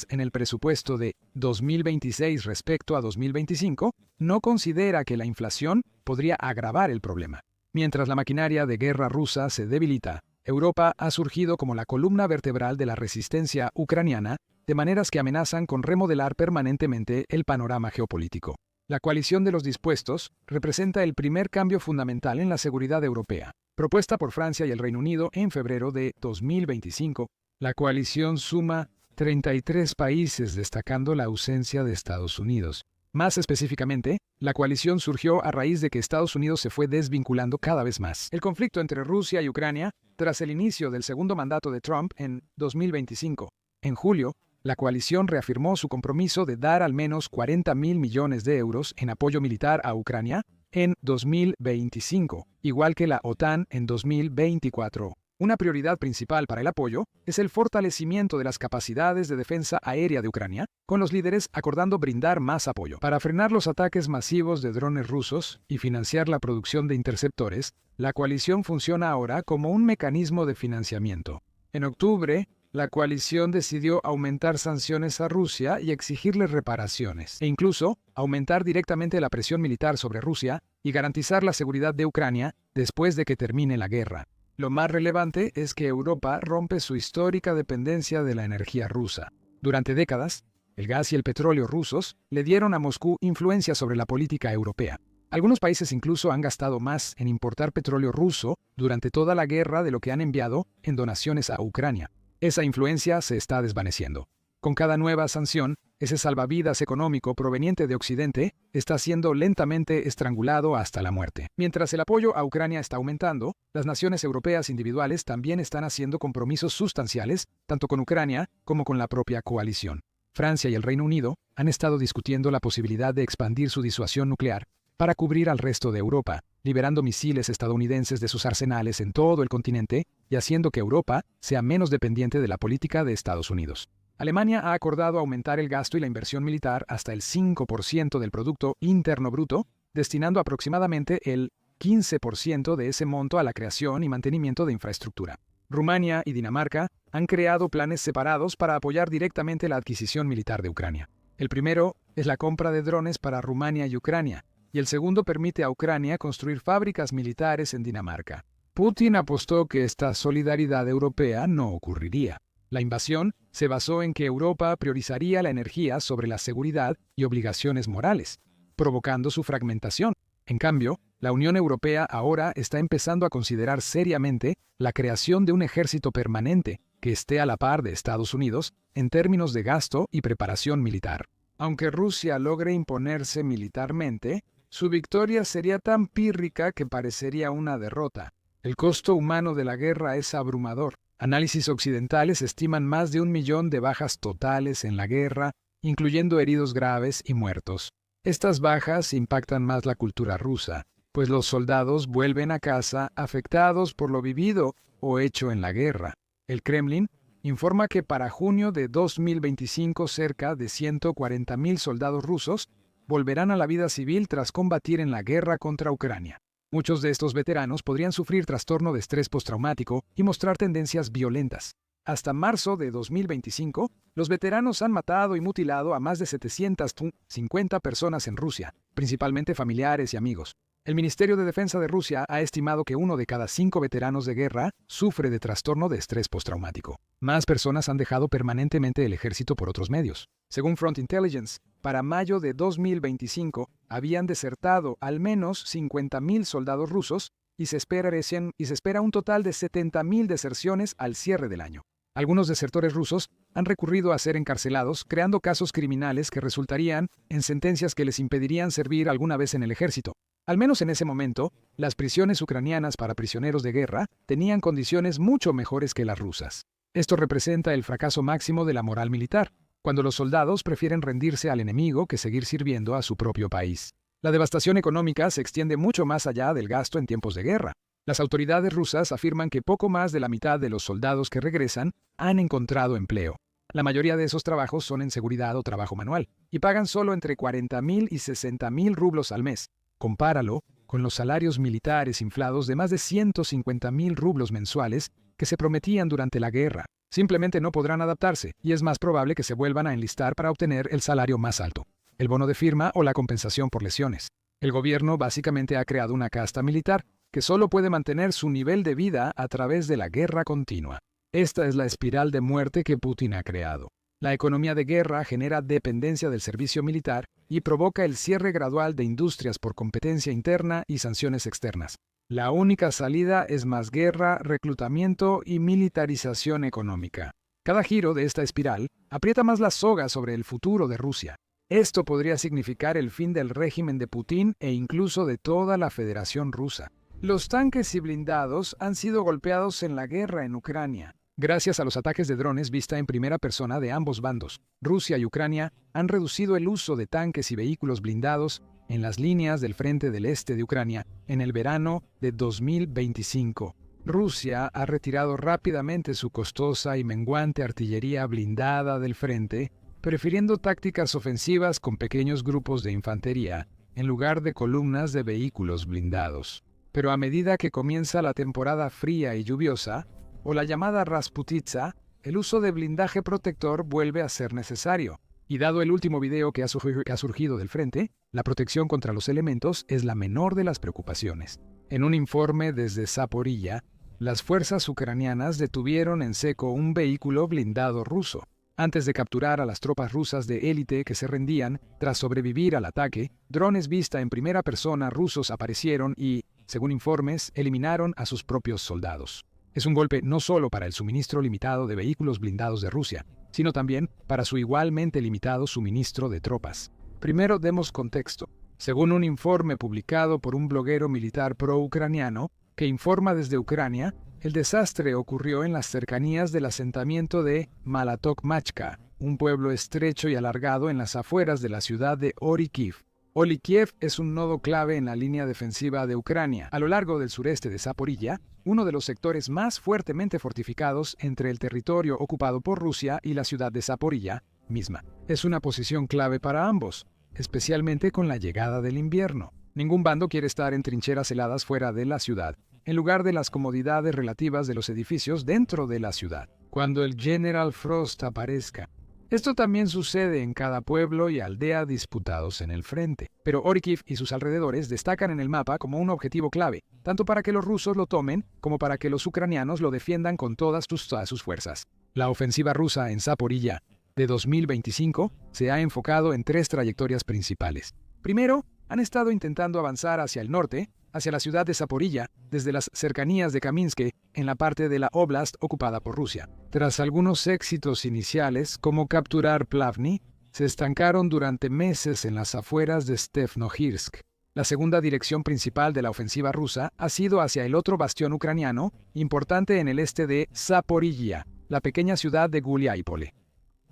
en el presupuesto de 2026 respecto a 2025 no considera que la inflación podría agravar el problema. Mientras la maquinaria de guerra rusa se debilita, Europa ha surgido como la columna vertebral de la resistencia ucraniana, de maneras que amenazan con remodelar permanentemente el panorama geopolítico. La coalición de los dispuestos representa el primer cambio fundamental en la seguridad europea. Propuesta por Francia y el Reino Unido en febrero de 2025, la coalición suma 33 países, destacando la ausencia de Estados Unidos. Más específicamente, la coalición surgió a raíz de que Estados Unidos se fue desvinculando cada vez más. El conflicto entre Rusia y Ucrania, tras el inicio del segundo mandato de Trump en 2025. En julio, la coalición reafirmó su compromiso de dar al menos 40.000 millones de euros en apoyo militar a Ucrania en 2025, igual que la OTAN en 2024. Una prioridad principal para el apoyo es el fortalecimiento de las capacidades de defensa aérea de Ucrania, con los líderes acordando brindar más apoyo. Para frenar los ataques masivos de drones rusos y financiar la producción de interceptores, la coalición funciona ahora como un mecanismo de financiamiento. En octubre, la coalición decidió aumentar sanciones a Rusia y exigirle reparaciones, e incluso aumentar directamente la presión militar sobre Rusia y garantizar la seguridad de Ucrania después de que termine la guerra. Lo más relevante es que Europa rompe su histórica dependencia de la energía rusa. Durante décadas, el gas y el petróleo rusos le dieron a Moscú influencia sobre la política europea. Algunos países incluso han gastado más en importar petróleo ruso durante toda la guerra de lo que han enviado en donaciones a Ucrania. Esa influencia se está desvaneciendo. Con cada nueva sanción, ese salvavidas económico proveniente de Occidente está siendo lentamente estrangulado hasta la muerte. Mientras el apoyo a Ucrania está aumentando, las naciones europeas individuales también están haciendo compromisos sustanciales, tanto con Ucrania como con la propia coalición. Francia y el Reino Unido han estado discutiendo la posibilidad de expandir su disuasión nuclear para cubrir al resto de Europa, liberando misiles estadounidenses de sus arsenales en todo el continente y haciendo que Europa sea menos dependiente de la política de Estados Unidos. Alemania ha acordado aumentar el gasto y la inversión militar hasta el 5% del Producto Interno Bruto, destinando aproximadamente el 15% de ese monto a la creación y mantenimiento de infraestructura. Rumania y Dinamarca han creado planes separados para apoyar directamente la adquisición militar de Ucrania. El primero es la compra de drones para Rumania y Ucrania, y el segundo permite a Ucrania construir fábricas militares en Dinamarca. Putin apostó que esta solidaridad europea no ocurriría. La invasión se basó en que Europa priorizaría la energía sobre la seguridad y obligaciones morales, provocando su fragmentación. En cambio, la Unión Europea ahora está empezando a considerar seriamente la creación de un ejército permanente que esté a la par de Estados Unidos en términos de gasto y preparación militar. Aunque Rusia logre imponerse militarmente, su victoria sería tan pírrica que parecería una derrota. El costo humano de la guerra es abrumador. Análisis occidentales estiman más de 1 millón de bajas totales en la guerra, incluyendo heridos graves y muertos. Estas bajas impactan más la cultura rusa, pues los soldados vuelven a casa afectados por lo vivido o hecho en la guerra. El Kremlin informa que para junio de 2025 cerca de 140.000 soldados rusos volverán a la vida civil tras combatir en la guerra contra Ucrania. Muchos de estos veteranos podrían sufrir trastorno de estrés postraumático y mostrar tendencias violentas. Hasta marzo de 2025, los veteranos han matado y mutilado a más de 750 personas en Rusia, principalmente familiares y amigos. El Ministerio de Defensa de Rusia ha estimado que 1 de cada 5 veteranos de guerra sufre de trastorno de estrés postraumático. Más personas han dejado permanentemente el ejército por otros medios. Según Front Intelligence, para mayo de 2025 habían desertado al menos 50.000 soldados rusos y se espera un total de 70.000 deserciones al cierre del año. Algunos desertores rusos han recurrido a ser encarcelados, creando casos criminales que resultarían en sentencias que les impedirían servir alguna vez en el ejército. Al menos en ese momento, las prisiones ucranianas para prisioneros de guerra tenían condiciones mucho mejores que las rusas. Esto representa el fracaso máximo de la moral militar, cuando los soldados prefieren rendirse al enemigo que seguir sirviendo a su propio país. La devastación económica se extiende mucho más allá del gasto en tiempos de guerra. Las autoridades rusas afirman que poco más de la mitad de los soldados que regresan han encontrado empleo. La mayoría de esos trabajos son en seguridad o trabajo manual, y pagan solo entre 40.000 y 60.000 rublos al mes. Compáralo con los salarios militares inflados de más de 150.000 rublos mensuales que se prometían durante la guerra. Simplemente no podrán adaptarse, y es más probable que se vuelvan a enlistar para obtener el salario más alto, el bono de firma o la compensación por lesiones. El gobierno básicamente ha creado una casta militar que solo puede mantener su nivel de vida a través de la guerra continua. Esta es la espiral de muerte que Putin ha creado. La economía de guerra genera dependencia del servicio militar y provoca el cierre gradual de industrias por competencia interna y sanciones externas. La única salida es más guerra, reclutamiento y militarización económica. Cada giro de esta espiral aprieta más la soga sobre el futuro de Rusia. Esto podría significar el fin del régimen de Putin e incluso de toda la Federación Rusa. Los tanques y blindados han sido golpeados en la guerra en Ucrania. Gracias a los ataques de drones vista en primera persona de ambos bandos, Rusia y Ucrania han reducido el uso de tanques y vehículos blindados en las líneas del frente del este de Ucrania en el verano de 2025. Rusia ha retirado rápidamente su costosa y menguante artillería blindada del frente, prefiriendo tácticas ofensivas con pequeños grupos de infantería en lugar de columnas de vehículos blindados. Pero a medida que comienza la temporada fría y lluviosa, o la llamada Rasputitsa, el uso de blindaje protector vuelve a ser necesario. Y dado el último video que ha surgido del frente, la protección contra los elementos es la menor de las preocupaciones. En un informe desde Zaporilla, las fuerzas ucranianas detuvieron en seco un vehículo blindado ruso. Antes de capturar a las tropas rusas de élite que se rendían tras sobrevivir al ataque, drones vista en primera persona rusos aparecieron y, según informes, eliminaron a sus propios soldados. Es un golpe no solo para el suministro limitado de vehículos blindados de Rusia, sino también para su igualmente limitado suministro de tropas. Primero demos contexto. Según un informe publicado por un bloguero militar pro-ucraniano que informa desde Ucrania, el desastre ocurrió en las cercanías del asentamiento de Malatokmachka, un pueblo estrecho y alargado en las afueras de la ciudad de Orikhiv. Orikhiv es un nodo clave en la línea defensiva de Ucrania, a lo largo del sureste de Zaporilla, uno de los sectores más fuertemente fortificados entre el territorio ocupado por Rusia y la ciudad de Zaporilla misma. Es una posición clave para ambos, especialmente con la llegada del invierno. Ningún bando quiere estar en trincheras heladas fuera de la ciudad, en lugar de las comodidades relativas de los edificios dentro de la ciudad. Cuando el General Frost aparezca. Esto también sucede en cada pueblo y aldea disputados en el frente. Pero Orikhiv y sus alrededores destacan en el mapa como un objetivo clave, tanto para que los rusos lo tomen como para que los ucranianos lo defiendan con todas sus fuerzas. La ofensiva rusa en Zaporilla de 2025 se ha enfocado en 3 trayectorias principales. Primero, han estado intentando avanzar hacia el norte, hacia la ciudad de Zaporilla, desde las cercanías de Kamiansk, en la parte de la oblast ocupada por Rusia. Tras algunos éxitos iniciales, como capturar Plavny, se estancaron durante meses en las afueras de Stepnohirsk. La segunda dirección principal de la ofensiva rusa ha sido hacia el otro bastión ucraniano, importante en el este de Zaporilla, la pequeña ciudad de Guliáipole.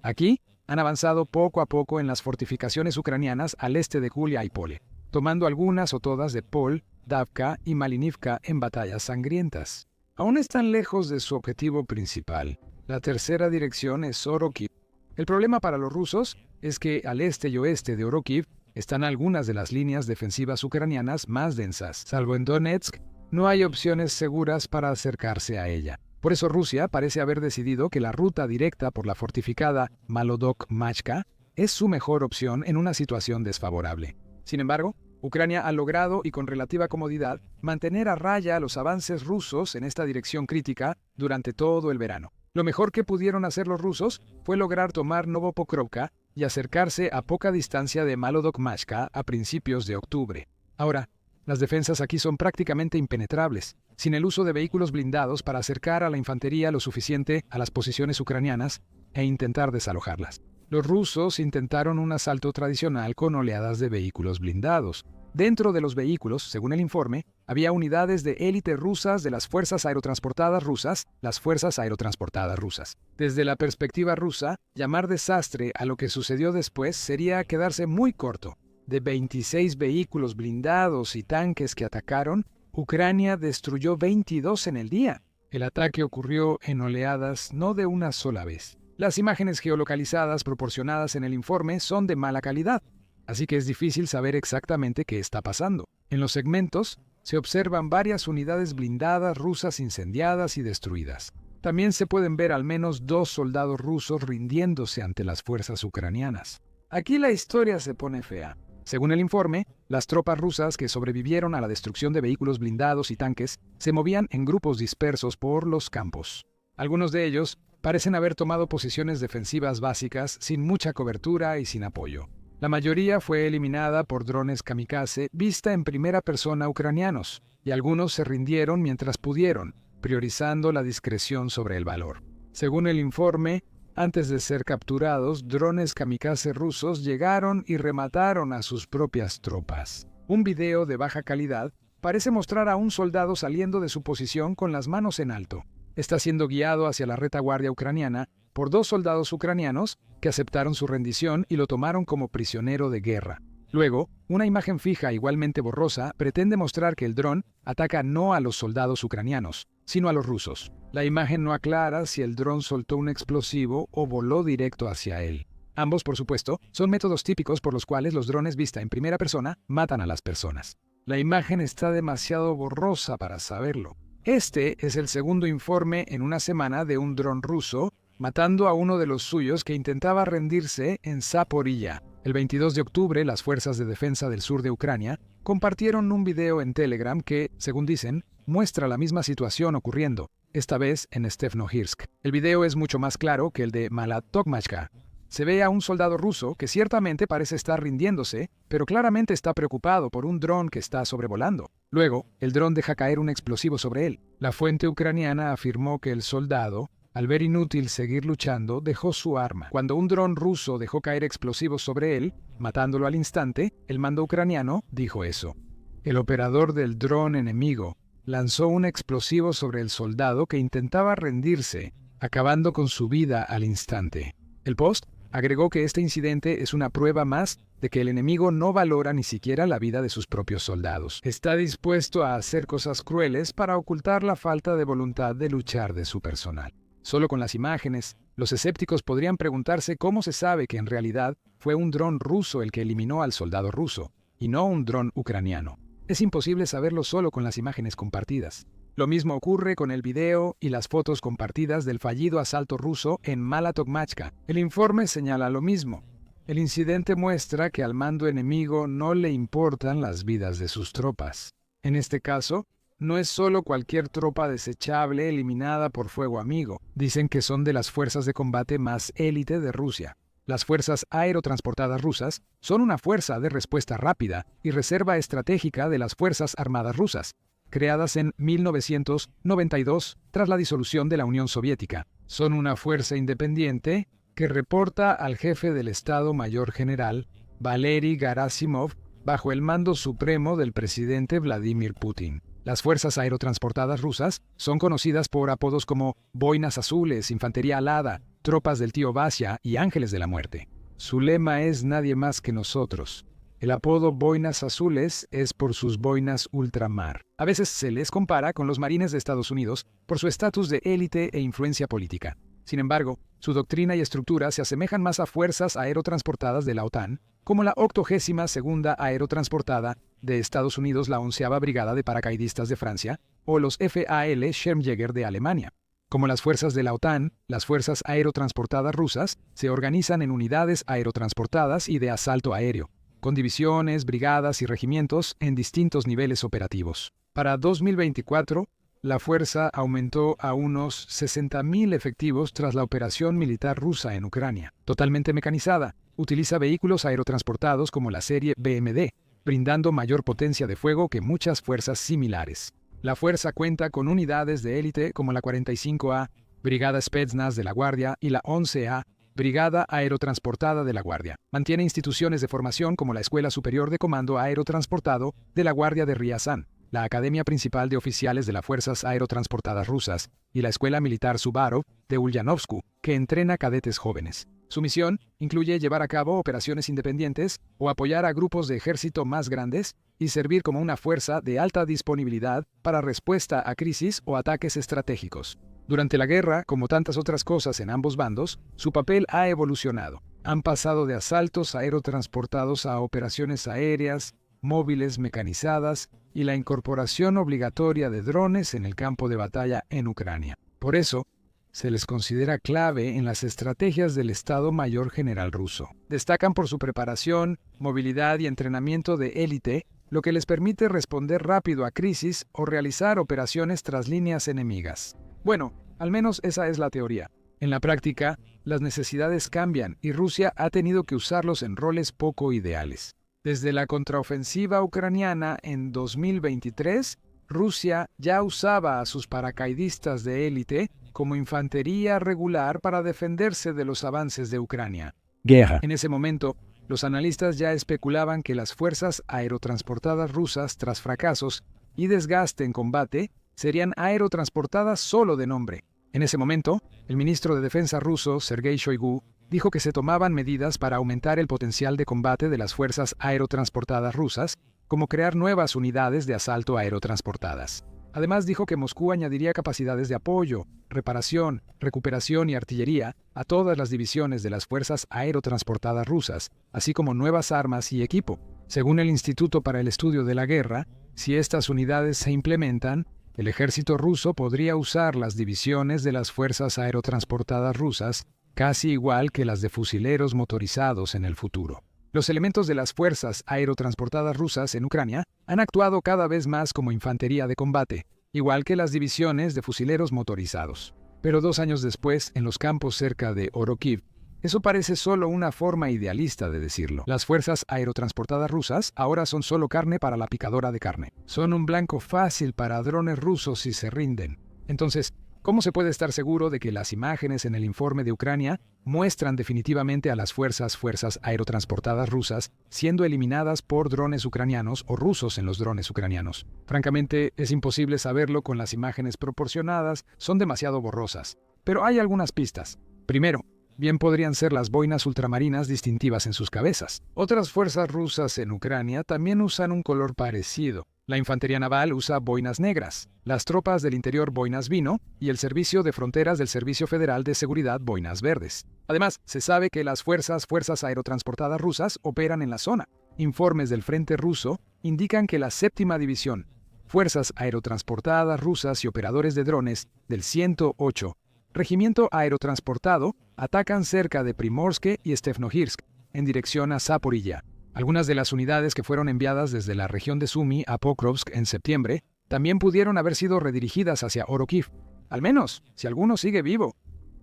Aquí, han avanzado poco a poco en las fortificaciones ucranianas al este de Guliáipole. tomando algunas o todas de Pol, Davka y Malinivka en batallas sangrientas. Aún están lejos de su objetivo principal. La tercera dirección es Orokiv. El problema para los rusos es que al este y oeste de Orokiv están algunas de las líneas defensivas ucranianas más densas. Salvo en Donetsk, no hay opciones seguras para acercarse a ella. Por eso Rusia parece haber decidido que la ruta directa por la fortificada Malodok-Machka es su mejor opción en una situación desfavorable. Sin embargo, Ucrania ha logrado, y con relativa comodidad, mantener a raya los avances rusos en esta dirección crítica durante todo el verano. Lo mejor que pudieron hacer los rusos fue lograr tomar Novopokrovka y acercarse a poca distancia de Malodok-Machka a principios de octubre. Ahora, las defensas aquí son prácticamente impenetrables, sin el uso de vehículos blindados para acercar a la infantería lo suficiente a las posiciones ucranianas e intentar desalojarlas. Los rusos intentaron un asalto tradicional con oleadas de vehículos blindados. Dentro de los vehículos, según el informe, había unidades de élite rusas de las Fuerzas Aerotransportadas Rusas, las Fuerzas Aerotransportadas Rusas. Desde la perspectiva rusa, llamar desastre a lo que sucedió después sería quedarse muy corto. De 26 vehículos blindados y tanques que atacaron, Ucrania destruyó 22 en el día. El ataque ocurrió en oleadas no de una sola vez. Las imágenes geolocalizadas proporcionadas en el informe son de mala calidad, así que es difícil saber exactamente qué está pasando. En los segmentos se observan varias unidades blindadas rusas incendiadas y destruidas. También se pueden ver al menos 2 soldados rusos rindiéndose ante las fuerzas ucranianas. Aquí la historia se pone fea. Según el informe, las tropas rusas que sobrevivieron a la destrucción de vehículos blindados y tanques se movían en grupos dispersos por los campos. Algunos de ellos parecen haber tomado posiciones defensivas básicas sin mucha cobertura y sin apoyo. La mayoría fue eliminada por drones kamikaze vista en primera persona ucranianos, y algunos se rindieron mientras pudieron, priorizando la discreción sobre el valor. Según el informe, antes de ser capturados, drones kamikaze rusos llegaron y remataron a sus propias tropas. Un video de baja calidad parece mostrar a un soldado saliendo de su posición con las manos en alto. Está siendo guiado hacia la retaguardia ucraniana por 2 soldados ucranianos que aceptaron su rendición y lo tomaron como prisionero de guerra. Luego, una imagen fija igualmente borrosa pretende mostrar que el dron ataca no a los soldados ucranianos, sino a los rusos. La imagen no aclara si el dron soltó un explosivo o voló directo hacia él. Ambos, por supuesto, son métodos típicos por los cuales los drones vista en primera persona matan a las personas. La imagen está demasiado borrosa para saberlo. Este es el segundo informe en una semana de un dron ruso matando a uno de los suyos que intentaba rendirse en Zaporilla. El 22 de octubre, las fuerzas de defensa del sur de Ucrania compartieron un video en Telegram que, según dicen, muestra la misma situación ocurriendo, esta vez en Stepnohirsk. El video es mucho más claro que el de Malodok-Machka. Se ve a un soldado ruso que ciertamente parece estar rindiéndose, pero claramente está preocupado por un dron que está sobrevolando. Luego, el dron deja caer un explosivo sobre él. La fuente ucraniana afirmó que el soldado, al ver inútil seguir luchando, dejó su arma. Cuando un dron ruso dejó caer explosivos sobre él, matándolo al instante, el mando ucraniano dijo eso. El operador del dron enemigo lanzó un explosivo sobre el soldado que intentaba rendirse, acabando con su vida al instante. El Post agregó que este incidente es una prueba más de que el enemigo no valora ni siquiera la vida de sus propios soldados. Está dispuesto a hacer cosas crueles para ocultar la falta de voluntad de luchar de su personal. Solo con las imágenes, los escépticos podrían preguntarse cómo se sabe que en realidad fue un dron ruso el que eliminó al soldado ruso, y no un dron ucraniano. Es imposible saberlo solo con las imágenes compartidas. Lo mismo ocurre con el video y las fotos compartidas del fallido asalto ruso en Malodok-Machka. El informe señala lo mismo. El incidente muestra que al mando enemigo no le importan las vidas de sus tropas. En este caso, no es solo cualquier tropa desechable eliminada por fuego amigo. Dicen que son de las fuerzas de combate más élite de Rusia. Las fuerzas aerotransportadas rusas son una fuerza de respuesta rápida y reserva estratégica de las Fuerzas Armadas rusas, creadas en 1992 tras la disolución de la Unión Soviética. Son una fuerza independiente que reporta al jefe del Estado Mayor General, Valery Gerasimov, bajo el mando supremo del presidente Vladimir Putin. Las fuerzas aerotransportadas rusas son conocidas por apodos como Boinas Azules, Infantería Alada, Tropas del Tío Vasya y Ángeles de la Muerte. Su lema es nadie más que nosotros. El apodo boinas azules es por sus boinas ultramar. A veces se les compara con los marines de Estados Unidos por su estatus de élite e influencia política. Sin embargo, su doctrina y estructura se asemejan más a fuerzas aerotransportadas de la OTAN, como la 82ª Aerotransportada de Estados Unidos, la 11ª Brigada de Paracaidistas de Francia, o los FAL Schirmjäger de Alemania. Como las fuerzas de la OTAN, las fuerzas aerotransportadas rusas se organizan en unidades aerotransportadas y de asalto aéreo, con divisiones, brigadas y regimientos en distintos niveles operativos. Para 2024, la fuerza aumentó a unos 60.000 efectivos tras la operación militar rusa en Ucrania. Totalmente mecanizada, utiliza vehículos aerotransportados como la serie BMD, brindando mayor potencia de fuego que muchas fuerzas similares. La fuerza cuenta con unidades de élite como la 45A, Brigada Spetsnaz de la Guardia, y la 11A, Brigada Aerotransportada de la Guardia. Mantiene instituciones de formación como la Escuela Superior de Comando Aerotransportado de la Guardia de Riazán, la Academia Principal de Oficiales de las Fuerzas Aerotransportadas Rusas y la Escuela Militar Suvarov de Ulyanovsk, que entrena cadetes jóvenes. Su misión incluye llevar a cabo operaciones independientes o apoyar a grupos de ejército más grandes y servir como una fuerza de alta disponibilidad para respuesta a crisis o ataques estratégicos. Durante la guerra, como tantas otras cosas en ambos bandos, su papel ha evolucionado. Han pasado de asaltos aerotransportados a operaciones aéreas, móviles mecanizadas y la incorporación obligatoria de drones en el campo de batalla en Ucrania. Por eso, se les considera clave en las estrategias del Estado Mayor General ruso. Destacan por su preparación, movilidad y entrenamiento de élite, lo que les permite responder rápido a crisis o realizar operaciones tras líneas enemigas. Bueno, al menos esa es la teoría. En la práctica, las necesidades cambian y Rusia ha tenido que usarlos en roles poco ideales. Desde la contraofensiva ucraniana en 2023, Rusia ya usaba a sus paracaidistas de élite como infantería regular para defenderse de los avances de Ucrania. Guerra. En ese momento, los analistas ya especulaban que las fuerzas aerotransportadas rusas, tras fracasos y desgaste en combate, serían aerotransportadas solo de nombre. En ese momento, el ministro de Defensa ruso, Sergei Shoigu, dijo que se tomaban medidas para aumentar el potencial de combate de las fuerzas aerotransportadas rusas, como crear nuevas unidades de asalto aerotransportadas. Además dijo que Moscú añadiría capacidades de apoyo, reparación, recuperación y artillería a todas las divisiones de las fuerzas aerotransportadas rusas, así como nuevas armas y equipo. Según el Instituto para el Estudio de la Guerra, si estas unidades se implementan, el ejército ruso podría usar las divisiones de las fuerzas aerotransportadas rusas casi igual que las de fusileros motorizados en el futuro. Los elementos de las fuerzas aerotransportadas rusas en Ucrania han actuado cada vez más como infantería de combate, igual que las divisiones de fusileros motorizados. Pero 2 años después, en los campos cerca de Orokhiv, eso parece solo una forma idealista de decirlo. Las fuerzas aerotransportadas rusas ahora son solo carne para la picadora de carne. Son un blanco fácil para drones rusos si se rinden. Entonces, ¿cómo se puede estar seguro de que las imágenes en el informe de Ucrania muestran definitivamente a las fuerzas aerotransportadas rusas siendo eliminadas por drones ucranianos o rusos en los drones ucranianos? Francamente, es imposible saberlo con las imágenes proporcionadas, son demasiado borrosas. Pero hay algunas pistas. Primero, bien podrían ser las boinas ultramarinas distintivas en sus cabezas. Otras fuerzas rusas en Ucrania también usan un color parecido. La infantería naval usa boinas negras, las tropas del interior boinas vino y el servicio de fronteras del Servicio Federal de Seguridad boinas verdes. Además, se sabe que las fuerzas aerotransportadas rusas operan en la zona. Informes del Frente Ruso indican que la 7ª División, fuerzas aerotransportadas rusas y operadores de drones del 108, Regimiento Aerotransportado, atacan cerca de Primorsk y Stepnohirsk, en dirección a Zaporilla. Algunas de las unidades que fueron enviadas desde la región de Sumy a Pokrovsk en septiembre también pudieron haber sido redirigidas hacia Orokhiv, al menos si alguno sigue vivo.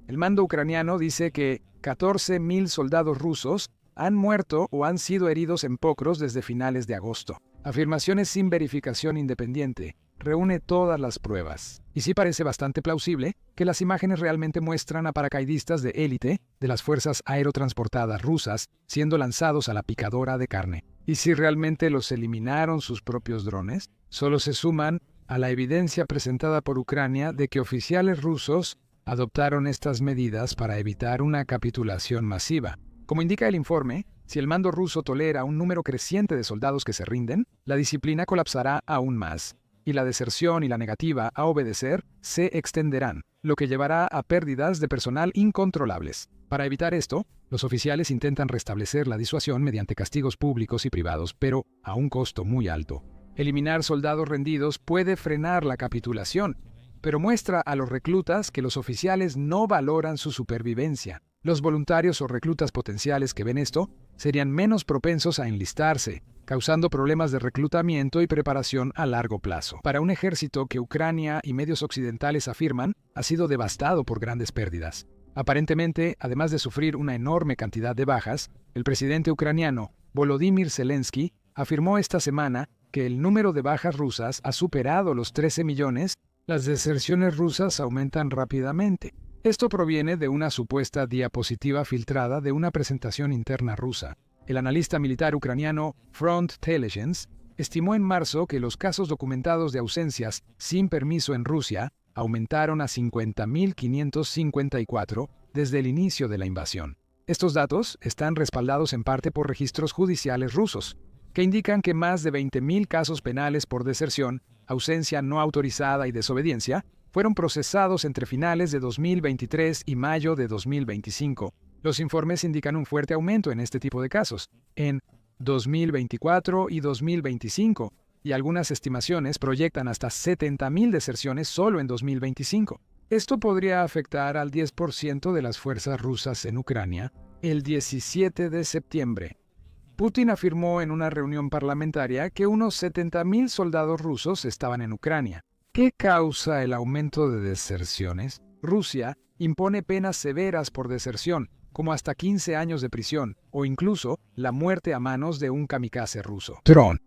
El mando ucraniano dice que 14.000 soldados rusos han muerto o han sido heridos en Pokrovsk desde finales de agosto. Afirmaciones sin verificación independiente. Reúne todas las pruebas. Y sí parece bastante plausible que las imágenes realmente muestran a paracaidistas de élite de las fuerzas aerotransportadas rusas siendo lanzados a la picadora de carne. ¿Y si realmente los eliminaron sus propios drones? Solo se suman a la evidencia presentada por Ucrania de que oficiales rusos adoptaron estas medidas para evitar una capitulación masiva. Como indica el informe, si el mando ruso tolera un número creciente de soldados que se rinden, la disciplina colapsará aún más, y la deserción y la negativa a obedecer se extenderán, lo que llevará a pérdidas de personal incontrolables. Para evitar esto, los oficiales intentan restablecer la disuasión mediante castigos públicos y privados, pero a un costo muy alto. Eliminar soldados rendidos puede frenar la capitulación, pero muestra a los reclutas que los oficiales no valoran su supervivencia. Los voluntarios o reclutas potenciales que ven esto serían menos propensos a enlistarse, causando problemas de reclutamiento y preparación a largo plazo. Para un ejército que Ucrania y medios occidentales afirman ha sido devastado por grandes pérdidas. Aparentemente, además de sufrir una enorme cantidad de bajas, el presidente ucraniano Volodymyr Zelensky afirmó esta semana que el número de bajas rusas ha superado los 13 millones. Las deserciones rusas aumentan rápidamente. Esto proviene de una supuesta diapositiva filtrada de una presentación interna rusa. El analista militar ucraniano Front Intelligence estimó en marzo que los casos documentados de ausencias sin permiso en Rusia aumentaron a 50.554 desde el inicio de la invasión. Estos datos están respaldados en parte por registros judiciales rusos, que indican que más de 20.000 casos penales por deserción, ausencia no autorizada y desobediencia fueron procesados entre finales de 2023 y mayo de 2025. Los informes indican un fuerte aumento en este tipo de casos en 2024 y 2025, y algunas estimaciones proyectan hasta 70.000 deserciones solo en 2025. Esto podría afectar al 10% de las fuerzas rusas en Ucrania el 17 de septiembre. Putin afirmó en una reunión parlamentaria que unos 70.000 soldados rusos estaban en Ucrania. ¿Qué causa el aumento de deserciones? Rusia impone penas severas por deserción, como hasta 15 años de prisión, o incluso la muerte a manos de un kamikaze ruso.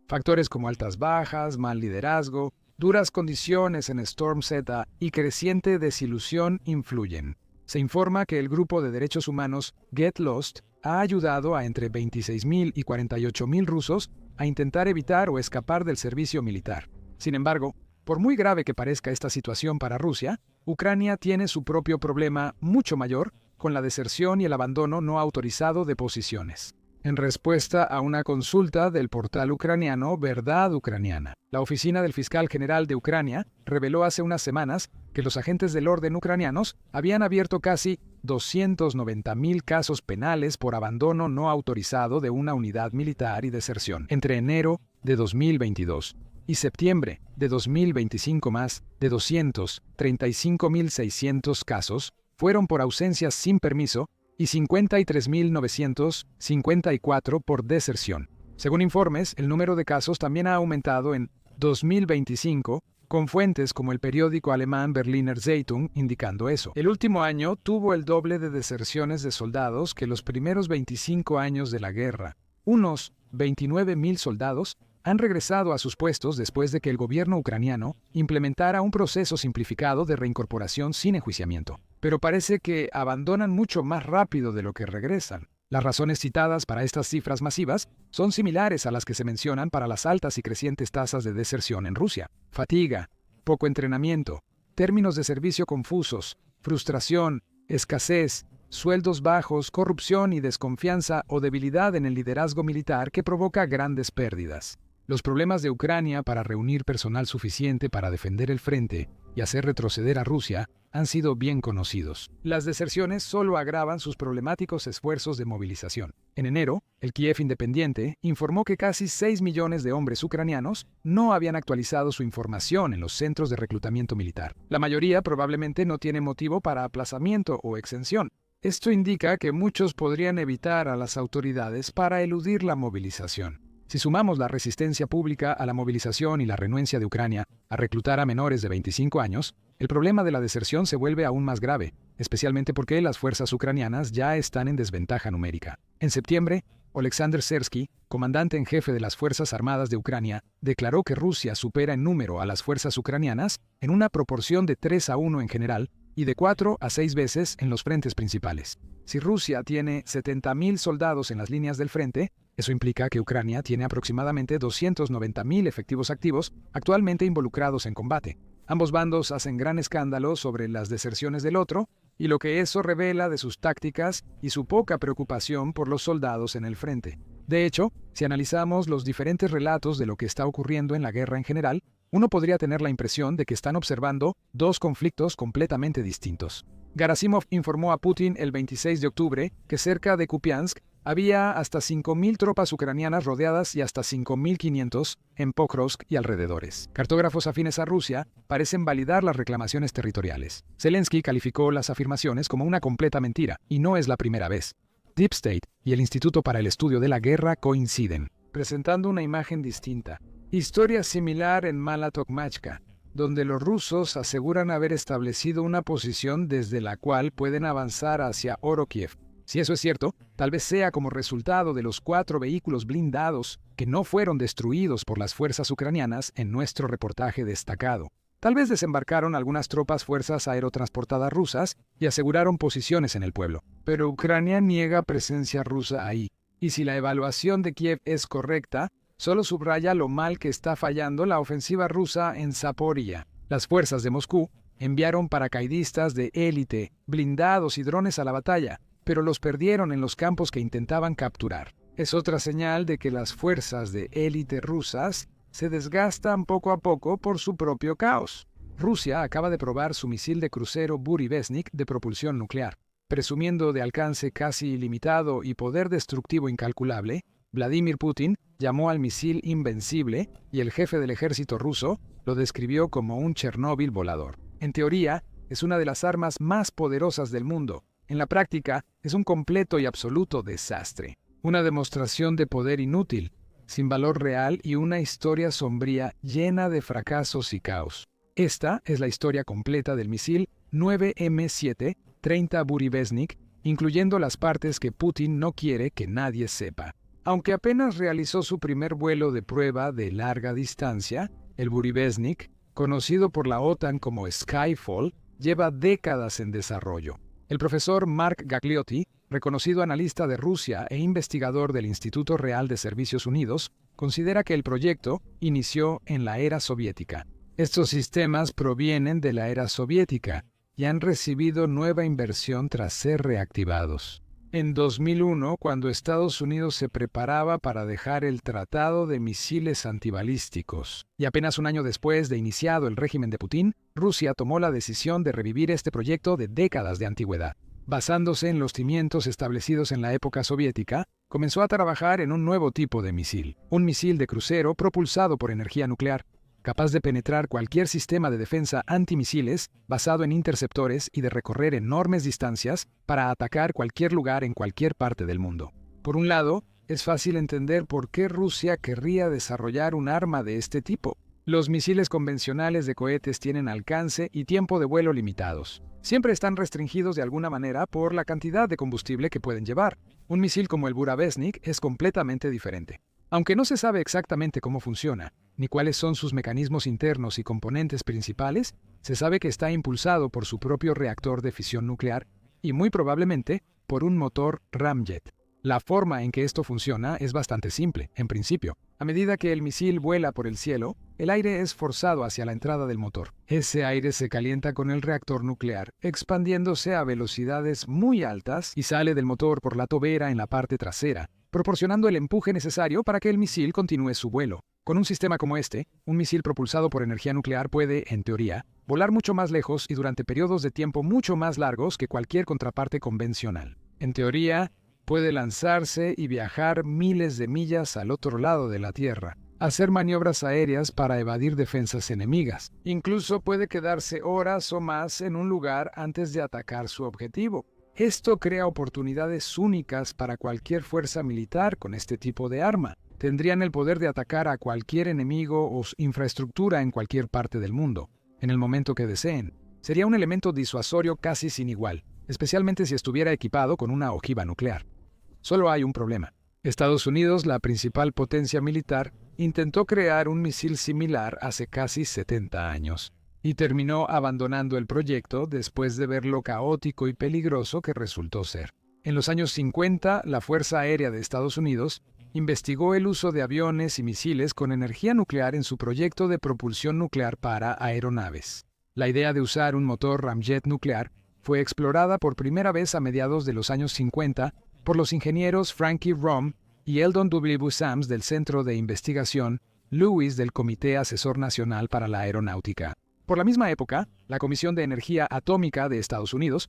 Factores como altas bajas, mal liderazgo, duras condiciones en Storm Z y creciente desilusión influyen. Se informa que el grupo de derechos humanos Get Lost ha ayudado a entre 26.000 y 48.000 rusos a intentar evitar o escapar del servicio militar. Sin embargo, por muy grave que parezca esta situación para Rusia, Ucrania tiene su propio problema mucho mayor con la deserción y el abandono no autorizado de posiciones. En respuesta a una consulta del portal ucraniano Verdad Ucraniana, la oficina del fiscal general de Ucrania reveló hace unas semanas que los agentes del orden ucranianos habían abierto casi 290.000 casos penales por abandono no autorizado de una unidad militar y deserción entre enero de 2022 y septiembre de 2025. Más de 235.600 casos fueron por ausencias sin permiso y 53.954 por deserción. Según informes, el número de casos también ha aumentado en 2025, con fuentes como el periódico alemán Berliner Zeitung indicando eso. El último año tuvo el doble de deserciones de soldados que los primeros 25 años de la guerra. Unos 29.000 soldados han regresado a sus puestos después de que el gobierno ucraniano implementara un proceso simplificado de reincorporación sin enjuiciamiento. Pero parece que abandonan mucho más rápido de lo que regresan. Las razones citadas para estas cifras masivas son similares a las que se mencionan para las altas y crecientes tasas de deserción en Rusia. Fatiga, poco entrenamiento, términos de servicio confusos, frustración, escasez, sueldos bajos, corrupción y desconfianza o debilidad en el liderazgo militar que provoca grandes pérdidas. Los problemas de Ucrania para reunir personal suficiente para defender el frente y hacer retroceder a Rusia han sido bien conocidos. Las deserciones solo agravan sus problemáticos esfuerzos de movilización. En enero, el Kiev Independiente informó que casi 6 millones de hombres ucranianos no habían actualizado su información en los centros de reclutamiento militar. La mayoría probablemente no tiene motivo para aplazamiento o exención. Esto indica que muchos podrían evitar a las autoridades para eludir la movilización. Si sumamos la resistencia pública a la movilización y la renuencia de Ucrania a reclutar a menores de 25 años, el problema de la deserción se vuelve aún más grave, especialmente porque las fuerzas ucranianas ya están en desventaja numérica. En septiembre, Oleksandr Sersky, comandante en jefe de las Fuerzas Armadas de Ucrania, declaró que Rusia supera en número a las fuerzas ucranianas en una proporción de 3-1 en general y de 4 a 6 veces en los frentes principales. Si Rusia tiene 70.000 soldados en las líneas del frente, eso implica que Ucrania tiene aproximadamente 290.000 efectivos activos actualmente involucrados en combate. Ambos bandos hacen gran escándalo sobre las deserciones del otro, y lo que eso revela de sus tácticas y su poca preocupación por los soldados en el frente. De hecho, si analizamos los diferentes relatos de lo que está ocurriendo en la guerra en general, uno podría tener la impresión de que están observando dos conflictos completamente distintos. Gerasimov informó a Putin el 26 de octubre que cerca de Kupiansk había hasta 5.000 tropas ucranianas rodeadas y hasta 5.500 en Pokrovsk y alrededores. Cartógrafos afines a Rusia parecen validar las reclamaciones territoriales. Zelensky calificó las afirmaciones como una completa mentira, y no es la primera vez. Deep State y el Instituto para el Estudio de la Guerra coinciden, presentando una imagen distinta. Historia similar en Mala Tokmachka, donde los rusos aseguran haber establecido una posición desde la cual pueden avanzar hacia Orokiev. Si eso es cierto, tal vez sea como resultado de los 4 vehículos blindados que no fueron destruidos por las fuerzas ucranianas en nuestro reportaje destacado. Tal vez desembarcaron algunas tropas fuerzas aerotransportadas rusas y aseguraron posiciones en el pueblo. Pero Ucrania niega presencia rusa ahí. Y si la evaluación de Kiev es correcta, solo subraya lo mal que está fallando la ofensiva rusa en Zaporia. Las fuerzas de Moscú enviaron paracaidistas de élite, blindados y drones a la batalla, pero los perdieron en los campos que intentaban capturar. Es otra señal de que las fuerzas de élite rusas se desgastan poco a poco por su propio caos. Rusia acaba de probar su misil de crucero Burevestnik de propulsión nuclear. Presumiendo de alcance casi ilimitado y poder destructivo incalculable, Vladimir Putin llamó al misil invencible y el jefe del ejército ruso lo describió como un Chernóbil volador. En teoría, es una de las armas más poderosas del mundo. En la práctica, es un completo y absoluto desastre. Una demostración de poder inútil, sin valor real y una historia sombría llena de fracasos y caos. Esta es la historia completa del misil 9M7-30 Burevestnik, incluyendo las partes que Putin no quiere que nadie sepa. Aunque apenas realizó su primer vuelo de prueba de larga distancia, el Burevestnik, conocido por la OTAN como Skyfall, lleva décadas en desarrollo. El profesor Mark Gagliotti, reconocido analista de Rusia e investigador del Instituto Real de Servicios Unidos, considera que el proyecto inició en la era soviética. Estos sistemas provienen de la era soviética y han recibido nueva inversión tras ser reactivados. En 2001, cuando Estados Unidos se preparaba para dejar el Tratado de Misiles Antibalísticos, y apenas un año después de iniciado el régimen de Putin, Rusia tomó la decisión de revivir este proyecto de décadas de antigüedad. Basándose en los cimientos establecidos en la época soviética, comenzó a trabajar en un nuevo tipo de misil, un misil de crucero propulsado por energía nuclear, capaz de penetrar cualquier sistema de defensa antimisiles basado en interceptores y de recorrer enormes distancias para atacar cualquier lugar en cualquier parte del mundo. Por un lado, es fácil entender por qué Rusia querría desarrollar un arma de este tipo. Los misiles convencionales de cohetes tienen alcance y tiempo de vuelo limitados. Siempre están restringidos de alguna manera por la cantidad de combustible que pueden llevar. Un misil como el Burevestnik es completamente diferente. Aunque no se sabe exactamente cómo funciona, ni cuáles son sus mecanismos internos y componentes principales, se sabe que está impulsado por su propio reactor de fisión nuclear y muy probablemente por un motor ramjet. La forma en que esto funciona es bastante simple, en principio. A medida que el misil vuela por el cielo, el aire es forzado hacia la entrada del motor. Ese aire se calienta con el reactor nuclear, expandiéndose a velocidades muy altas y sale del motor por la tobera en la parte trasera, proporcionando el empuje necesario para que el misil continúe su vuelo. Con un sistema como este, un misil propulsado por energía nuclear puede, en teoría, volar mucho más lejos y durante periodos de tiempo mucho más largos que cualquier contraparte convencional. En teoría, puede lanzarse y viajar miles de millas al otro lado de la Tierra, hacer maniobras aéreas para evadir defensas enemigas. Incluso puede quedarse horas o más en un lugar antes de atacar su objetivo. Esto crea oportunidades únicas para cualquier fuerza militar con este tipo de arma. Tendrían el poder de atacar a cualquier enemigo o infraestructura en cualquier parte del mundo, en el momento que deseen. Sería un elemento disuasorio casi sin igual, especialmente si estuviera equipado con una ojiva nuclear. Solo hay un problema. Estados Unidos, la principal potencia militar, intentó crear un misil similar hace casi 70 años y terminó abandonando el proyecto después de ver lo caótico y peligroso que resultó ser. En los años 50, la Fuerza Aérea de Estados Unidos investigó el uso de aviones y misiles con energía nuclear en su proyecto de propulsión nuclear para aeronaves. La idea de usar un motor ramjet nuclear fue explorada por primera vez a mediados de los años 50 por los ingenieros Frankie Rom y Eldon W. Sams del Centro de Investigación Lewis del Comité Asesor Nacional para la Aeronáutica. Por la misma época, la Comisión de Energía Atómica de Estados Unidos,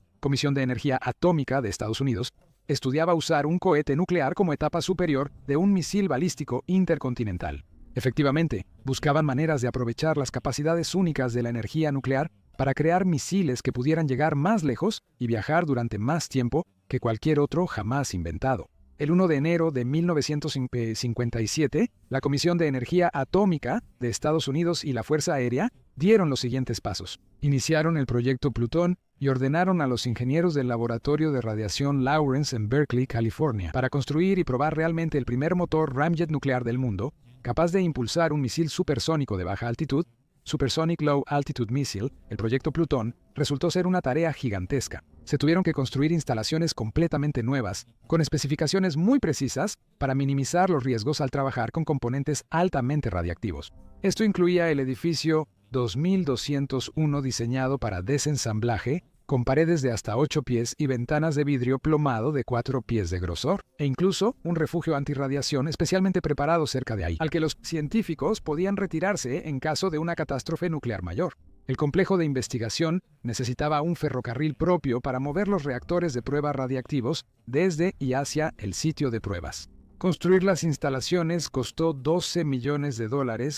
estudiaba usar un cohete nuclear como etapa superior de un misil balístico intercontinental. Efectivamente, buscaban maneras de aprovechar las capacidades únicas de la energía nuclear para crear misiles que pudieran llegar más lejos y viajar durante más tiempo que cualquier otro jamás inventado. El 1 de enero de 1957, la Comisión de Energía Atómica de Estados Unidos y la Fuerza Aérea dieron los siguientes pasos. Iniciaron el proyecto Plutón y ordenaron a los ingenieros del Laboratorio de Radiación Lawrence en Berkeley, California, para construir y probar realmente el primer motor ramjet nuclear del mundo, capaz de impulsar un misil supersónico de baja altitud, Supersonic Low Altitude Missile. El proyecto Plutón resultó ser una tarea gigantesca. Se tuvieron que construir instalaciones completamente nuevas, con especificaciones muy precisas para minimizar los riesgos al trabajar con componentes altamente radiactivos. Esto incluía el edificio 2201 diseñado para desensamblaje, con paredes de hasta 8 pies y ventanas de vidrio plomado de 4 pies de grosor, e incluso un refugio antirradiación especialmente preparado cerca de ahí, al que los científicos podían retirarse en caso de una catástrofe nuclear mayor. El complejo de investigación necesitaba un ferrocarril propio para mover los reactores de prueba radiactivos desde y hacia el sitio de pruebas. Construir las instalaciones costó $12 millones,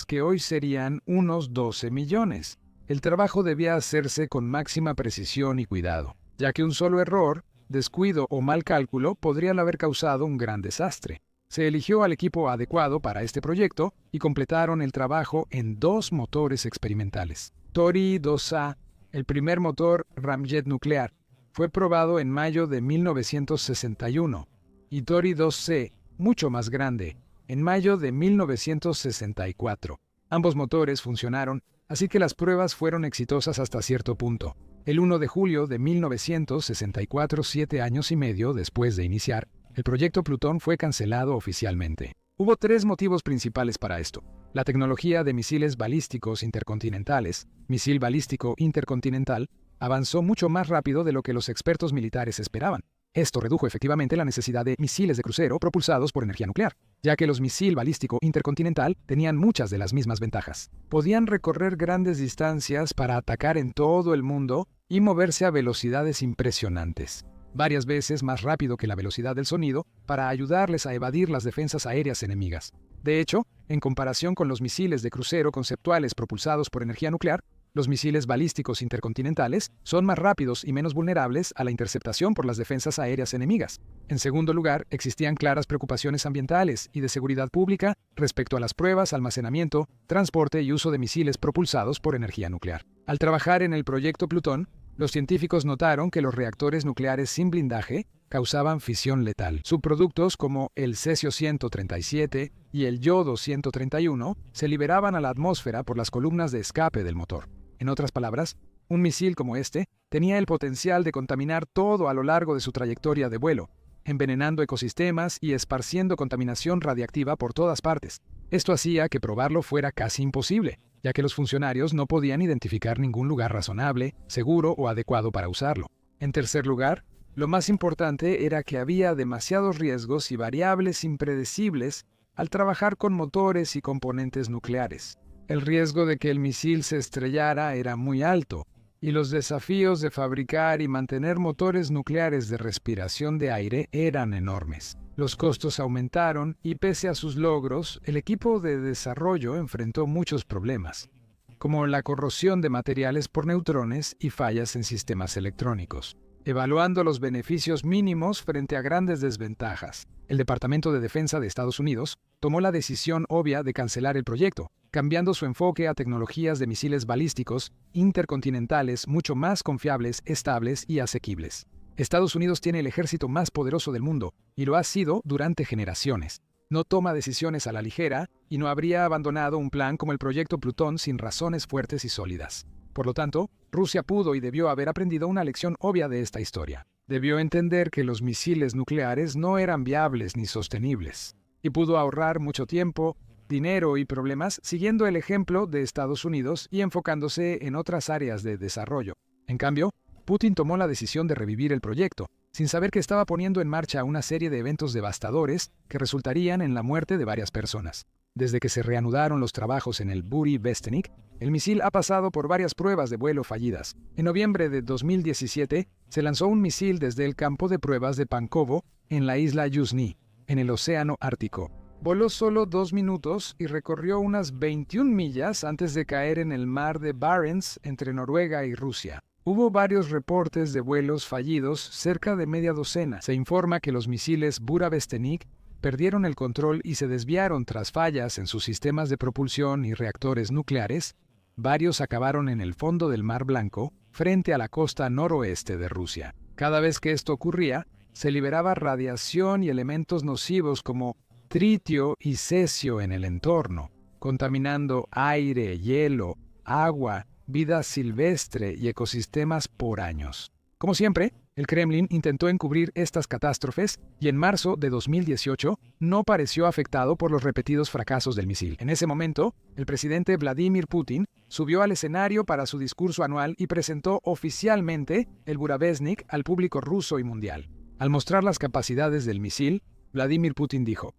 que hoy serían unos 12 millones. El trabajo debía hacerse con máxima precisión y cuidado, ya que un solo error, descuido o mal cálculo podrían haber causado un gran desastre. Se eligió al equipo adecuado para este proyecto y completaron el trabajo en 2 motores experimentales. Tori 2A, el primer motor ramjet nuclear, fue probado en mayo de 1961, y Tori 2C, mucho más grande, en mayo de 1964. Ambos motores funcionaron, así que las pruebas fueron exitosas hasta cierto punto. El 1 de julio de 1964, 7 años y medio después de iniciar, el proyecto Plutón fue cancelado oficialmente. Hubo 3 motivos principales para esto. La tecnología de misiles balísticos intercontinentales, misil balístico intercontinental, avanzó mucho más rápido de lo que los expertos militares esperaban. Esto redujo efectivamente la necesidad de misiles de crucero propulsados por energía nuclear, ya que los misiles balístico intercontinental tenían muchas de las mismas ventajas. Podían recorrer grandes distancias para atacar en todo el mundo y moverse a velocidades impresionantes, varias veces más rápido que la velocidad del sonido, para ayudarles a evadir las defensas aéreas enemigas. De hecho, en comparación con los misiles de crucero conceptuales propulsados por energía nuclear, los misiles balísticos intercontinentales son más rápidos y menos vulnerables a la interceptación por las defensas aéreas enemigas. En segundo lugar, existían claras preocupaciones ambientales y de seguridad pública respecto a las pruebas, almacenamiento, transporte y uso de misiles propulsados por energía nuclear. Al trabajar en el proyecto Plutón, los científicos notaron que los reactores nucleares sin blindaje causaban fisión letal. Subproductos como el cesio-137 y el yodo-131 se liberaban a la atmósfera por las columnas de escape del motor. En otras palabras, un misil como este tenía el potencial de contaminar todo a lo largo de su trayectoria de vuelo, envenenando ecosistemas y esparciendo contaminación radiactiva por todas partes. Esto hacía que probarlo fuera casi imposible, ya que los funcionarios no podían identificar ningún lugar razonable, seguro o adecuado para usarlo. En tercer lugar, lo más importante era que había demasiados riesgos y variables impredecibles al trabajar con motores y componentes nucleares. El riesgo de que el misil se estrellara era muy alto, y los desafíos de fabricar y mantener motores nucleares de respiración de aire eran enormes. Los costos aumentaron y pese a sus logros, el equipo de desarrollo enfrentó muchos problemas, como la corrosión de materiales por neutrones y fallas en sistemas electrónicos. Evaluando los beneficios mínimos frente a grandes desventajas, el Departamento de Defensa de Estados Unidos tomó la decisión obvia de cancelar el proyecto, cambiando su enfoque a tecnologías de misiles balísticos intercontinentales mucho más confiables, estables y asequibles. Estados Unidos tiene el ejército más poderoso del mundo, y lo ha sido durante generaciones. No toma decisiones a la ligera y no habría abandonado un plan como el proyecto Plutón sin razones fuertes y sólidas. Por lo tanto, Rusia pudo y debió haber aprendido una lección obvia de esta historia. Debió entender que los misiles nucleares no eran viables ni sostenibles. y pudo ahorrar mucho tiempo, dinero y problemas siguiendo el ejemplo de Estados Unidos y enfocándose en otras áreas de desarrollo. En cambio, Putin tomó la decisión de revivir el proyecto, sin saber que estaba poniendo en marcha una serie de eventos devastadores que resultarían en la muerte de varias personas. Desde que se reanudaron los trabajos en el Bury-Vestenik, el misil ha pasado por varias pruebas de vuelo fallidas. En noviembre de 2017, se lanzó un misil desde el campo de pruebas de Pankovo, en la isla Yuzhny, en el Océano Ártico. Voló solo 2 minutos y recorrió unas 21 millas antes de caer en el mar de Barents entre Noruega y Rusia. Hubo varios reportes de vuelos fallidos, cerca de media docena. Se informa que los misiles Bury-Vestenik perdieron el control y se desviaron tras fallas en sus sistemas de propulsión y reactores nucleares. Varios acabaron en el fondo del Mar Blanco, frente a la costa noroeste de Rusia. Cada vez que esto ocurría, se liberaba radiación y elementos nocivos como tritio y cesio en el entorno, contaminando aire, hielo, agua, vida silvestre y ecosistemas por años. Como siempre, el Kremlin intentó encubrir estas catástrofes y en marzo de 2018 no pareció afectado por los repetidos fracasos del misil. En ese momento, el presidente Vladimir Putin subió al escenario para su discurso anual y presentó oficialmente el Bury-Vestenik al público ruso y mundial. Al mostrar las capacidades del misil, Vladimir Putin dijo: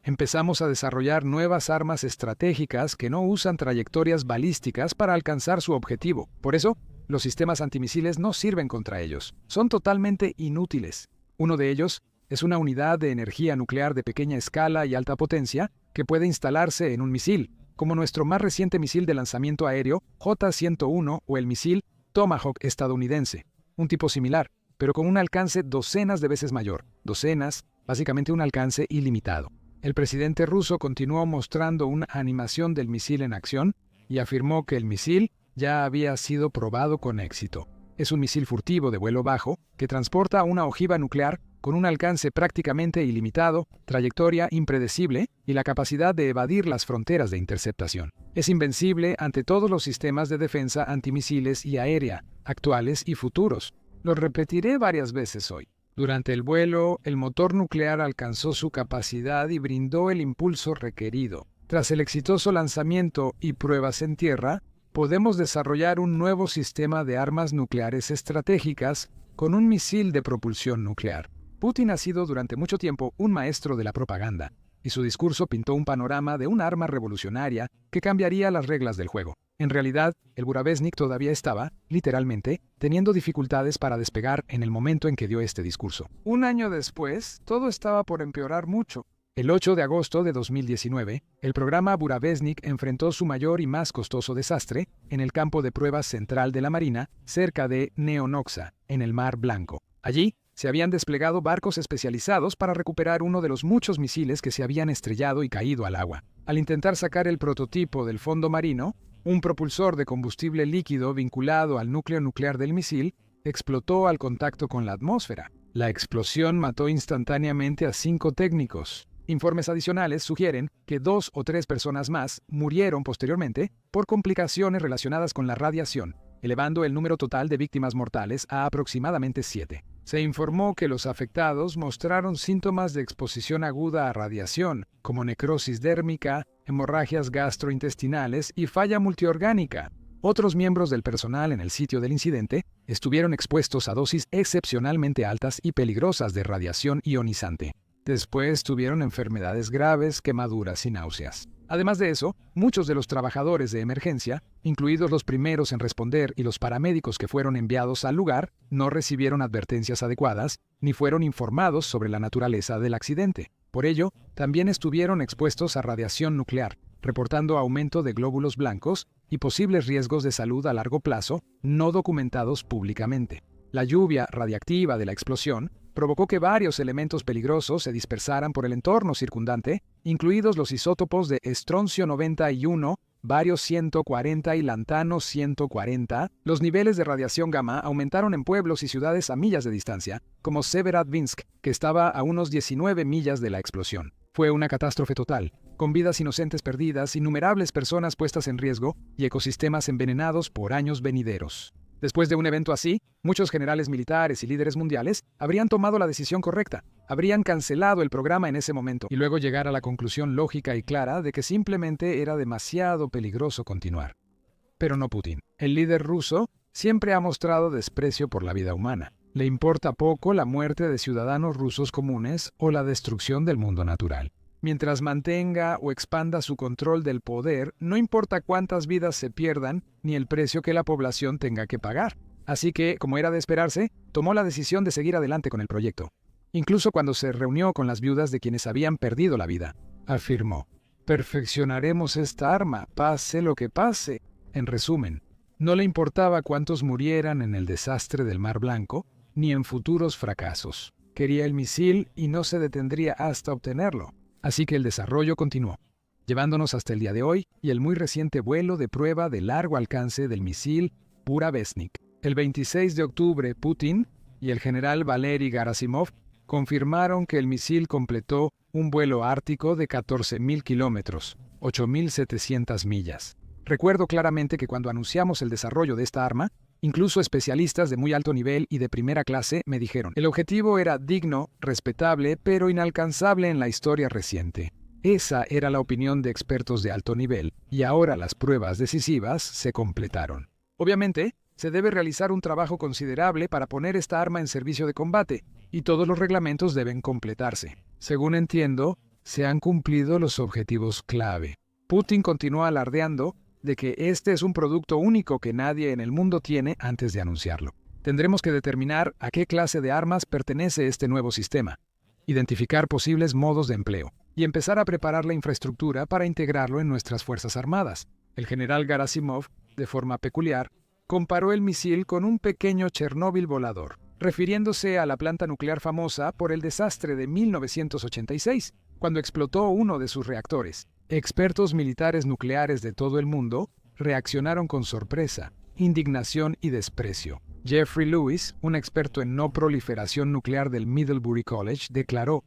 "Empezamos a desarrollar nuevas armas estratégicas que no usan trayectorias balísticas para alcanzar su objetivo. Por eso, los sistemas antimisiles no sirven contra ellos. Son totalmente inútiles. Uno de ellos es una unidad de energía nuclear de pequeña escala y alta potencia que puede instalarse en un misil, como nuestro más reciente misil de lanzamiento aéreo J-101 o el misil Tomahawk estadounidense. Un tipo similar, pero con un alcance docenas de veces mayor. Docenas, básicamente un alcance ilimitado". El presidente ruso continuó mostrando una animación del misil en acción y afirmó que el misil ya había sido probado con éxito. Es un misil furtivo de vuelo bajo que transporta una ojiva nuclear con un alcance prácticamente ilimitado, trayectoria impredecible y la capacidad de evadir las fronteras de interceptación. Es invencible ante todos los sistemas de defensa antimisiles y aérea, actuales y futuros. Lo repetiré varias veces hoy. Durante el vuelo, el motor nuclear alcanzó su capacidad y brindó el impulso requerido. Tras el exitoso lanzamiento y pruebas en tierra, podemos desarrollar un nuevo sistema de armas nucleares estratégicas con un misil de propulsión nuclear. Putin ha sido durante mucho tiempo un maestro de la propaganda, y su discurso pintó un panorama de un arma revolucionaria que cambiaría las reglas del juego. En realidad, el Bury-Vestenik todavía estaba, literalmente, teniendo dificultades para despegar en el momento en que dio este discurso. Un año después, todo estaba por empeorar mucho. El 8 de agosto de 2019, el programa Bury-Vestenik enfrentó su mayor y más costoso desastre en el campo de pruebas central de la Marina, cerca de Neonoxa, en el Mar Blanco. Allí, se habían desplegado barcos especializados para recuperar uno de los muchos misiles que se habían estrellado y caído al agua. Al intentar sacar el prototipo del fondo marino, un propulsor de combustible líquido vinculado al núcleo nuclear del misil explotó al contacto con la atmósfera. La explosión mató instantáneamente a 5 técnicos. Informes adicionales sugieren que 2 o 3 personas más murieron posteriormente por complicaciones relacionadas con la radiación, elevando el número total de víctimas mortales a aproximadamente 7. Se informó que los afectados mostraron síntomas de exposición aguda a radiación, como necrosis dérmica, hemorragias gastrointestinales y falla multiorgánica. Otros miembros del personal en el sitio del incidente estuvieron expuestos a dosis excepcionalmente altas y peligrosas de radiación ionizante. Después tuvieron enfermedades graves, quemaduras y náuseas. Además de eso, muchos de los trabajadores de emergencia, incluidos los primeros en responder y los paramédicos que fueron enviados al lugar, no recibieron advertencias adecuadas ni fueron informados sobre la naturaleza del accidente. Por ello, también estuvieron expuestos a radiación nuclear, reportando aumento de glóbulos blancos y posibles riesgos de salud a largo plazo no documentados públicamente. La lluvia radiactiva de la explosión provocó que varios elementos peligrosos se dispersaran por el entorno circundante, incluidos los isótopos de estroncio 91, bario 140 y lantano 140. Los niveles de radiación gamma aumentaron en pueblos y ciudades a millas de distancia, como Severodvinsk, que estaba a unos 19 millas de la explosión. Fue una catástrofe total, con vidas inocentes perdidas, innumerables personas puestas en riesgo y ecosistemas envenenados por años venideros. Después de un evento así, muchos generales militares y líderes mundiales habrían tomado la decisión correcta, habrían cancelado el programa en ese momento y luego llegar a la conclusión lógica y clara de que simplemente era demasiado peligroso continuar. Pero no Putin. El líder ruso siempre ha mostrado desprecio por la vida humana. Le importa poco la muerte de ciudadanos rusos comunes o la destrucción del mundo natural. Mientras mantenga o expanda su control del poder, no importa cuántas vidas se pierdan ni el precio que la población tenga que pagar. Así que, como era de esperarse, tomó la decisión de seguir adelante con el proyecto. Incluso cuando se reunió con las viudas de quienes habían perdido la vida, afirmó: «Perfeccionaremos esta arma, pase lo que pase». En resumen, no le importaba cuántos murieran en el desastre del Mar Blanco, ni en futuros fracasos. Quería el misil y no se detendría hasta obtenerlo. Así que el desarrollo continuó, llevándonos hasta el día de hoy y el muy reciente vuelo de prueba de largo alcance del misil Burevestnik. El 26 de octubre, Putin y el general Valery Gerasimov confirmaron que el misil completó un vuelo ártico de 14.000 kilómetros, 8.700 millas. Recuerdo claramente que cuando anunciamos el desarrollo de esta arma, incluso especialistas de muy alto nivel y de primera clase me dijeron: el objetivo era digno, respetable, pero inalcanzable en la historia reciente. Esa era la opinión de expertos de alto nivel, y ahora las pruebas decisivas se completaron. Obviamente, se debe realizar un trabajo considerable para poner esta arma en servicio de combate, y todos los reglamentos deben completarse. Según entiendo, se han cumplido los objetivos clave. Putin continúa alardeando de que este es un producto único que nadie en el mundo tiene antes de anunciarlo. Tendremos que determinar a qué clase de armas pertenece este nuevo sistema, identificar posibles modos de empleo y empezar a preparar la infraestructura para integrarlo en nuestras Fuerzas Armadas. El general Gerasimov, de forma peculiar, comparó el misil con un pequeño Chernóbil volador, refiriéndose a la planta nuclear famosa por el desastre de 1986, cuando explotó uno de sus reactores. Expertos militares nucleares de todo el mundo reaccionaron con sorpresa, indignación y desprecio. Jeffrey Lewis, un experto en no proliferación nuclear del Middlebury College, declaró: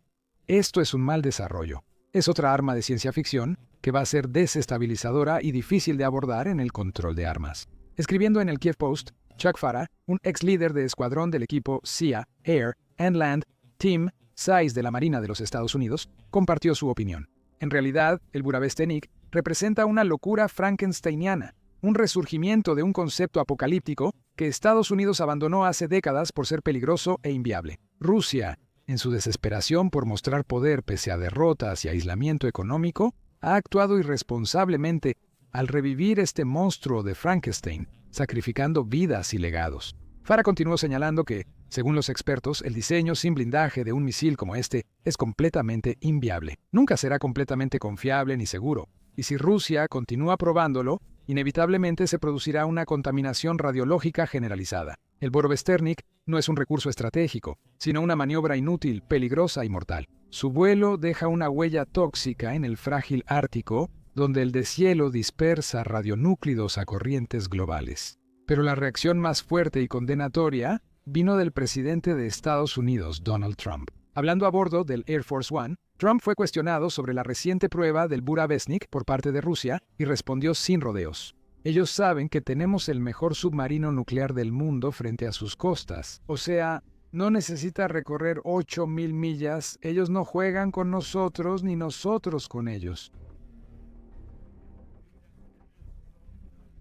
«Esto es un mal desarrollo. Es otra arma de ciencia ficción que va a ser desestabilizadora y difícil de abordar en el control de armas». Escribiendo en el Kiev Post, Chuck Farah, un ex líder de escuadrón del equipo SEA, Air and Land Team 6 de la Marina de los Estados Unidos, compartió su opinión. En realidad, el Burevestnik representa una locura frankensteiniana, un resurgimiento de un concepto apocalíptico que Estados Unidos abandonó hace décadas por ser peligroso e inviable. Rusia, en su desesperación por mostrar poder pese a derrotas y aislamiento económico, ha actuado irresponsablemente al revivir este monstruo de Frankenstein, sacrificando vidas y legados. Farah continuó señalando que, según los expertos, el diseño sin blindaje de un misil como este es completamente inviable. Nunca será completamente confiable ni seguro, y si Rusia continúa probándolo, inevitablemente se producirá una contaminación radiológica generalizada. El Burevestnik no es un recurso estratégico, sino una maniobra inútil, peligrosa y mortal. Su vuelo deja una huella tóxica en el frágil Ártico, donde el deshielo dispersa radionúclidos a corrientes globales. Pero la reacción más fuerte y condenatoria vino del presidente de Estados Unidos, Donald Trump. Hablando a bordo del Air Force One, Trump fue cuestionado sobre la reciente prueba del Burevestnik por parte de Rusia y respondió sin rodeos: «Ellos saben que tenemos el mejor submarino nuclear del mundo frente a sus costas. O sea, no necesita recorrer 8.000 millas. Ellos no juegan con nosotros ni nosotros con ellos».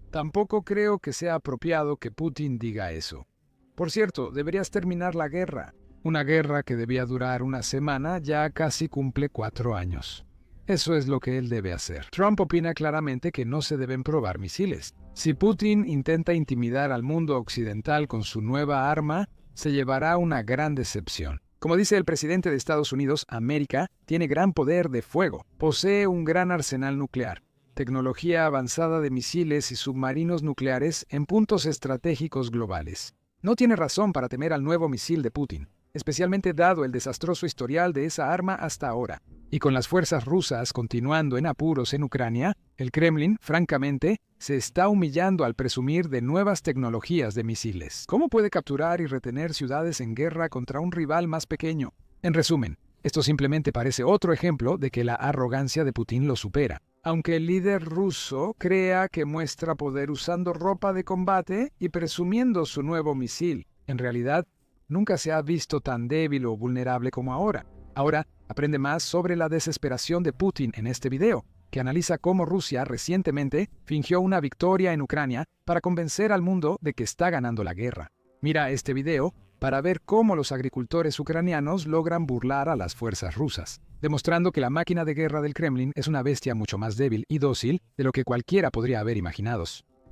Tampoco creo que sea apropiado que Putin diga eso. Por cierto, deberías terminar la guerra. Una guerra que debía durar una semana ya casi cumple 4 años. Eso es lo que él debe hacer. Trump opina claramente que no se deben probar misiles. Si Putin intenta intimidar al mundo occidental con su nueva arma, se llevará una gran decepción. Como dice el presidente de Estados Unidos, América tiene gran poder de fuego. Posee un gran arsenal nuclear, tecnología avanzada de misiles y submarinos nucleares en puntos estratégicos globales. No tiene razón para temer al nuevo misil de Putin, especialmente dado el desastroso historial de esa arma hasta ahora. Y con las fuerzas rusas continuando en apuros en Ucrania, el Kremlin, francamente, se está humillando al presumir de nuevas tecnologías de misiles. ¿Cómo puede capturar y retener ciudades en guerra contra un rival más pequeño? En resumen, esto simplemente parece otro ejemplo de que la arrogancia de Putin lo supera. Aunque el líder ruso crea que muestra poder usando ropa de combate y presumiendo su nuevo misil, en realidad nunca se ha visto tan débil o vulnerable como ahora. Ahora aprende más sobre la desesperación de Putin en este video, que analiza cómo Rusia recientemente fingió una victoria en Ucrania para convencer al mundo de que está ganando la guerra. Mira este video para ver cómo los agricultores ucranianos logran burlar a las fuerzas rusas, demostrando que la máquina de guerra del Kremlin es una bestia mucho más débil y dócil de lo que cualquiera podría haber imaginado.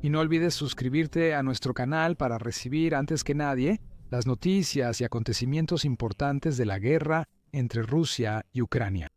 Y no olvides suscribirte a nuestro canal para recibir antes que nadie las noticias y acontecimientos importantes de la guerra entre Rusia y Ucrania.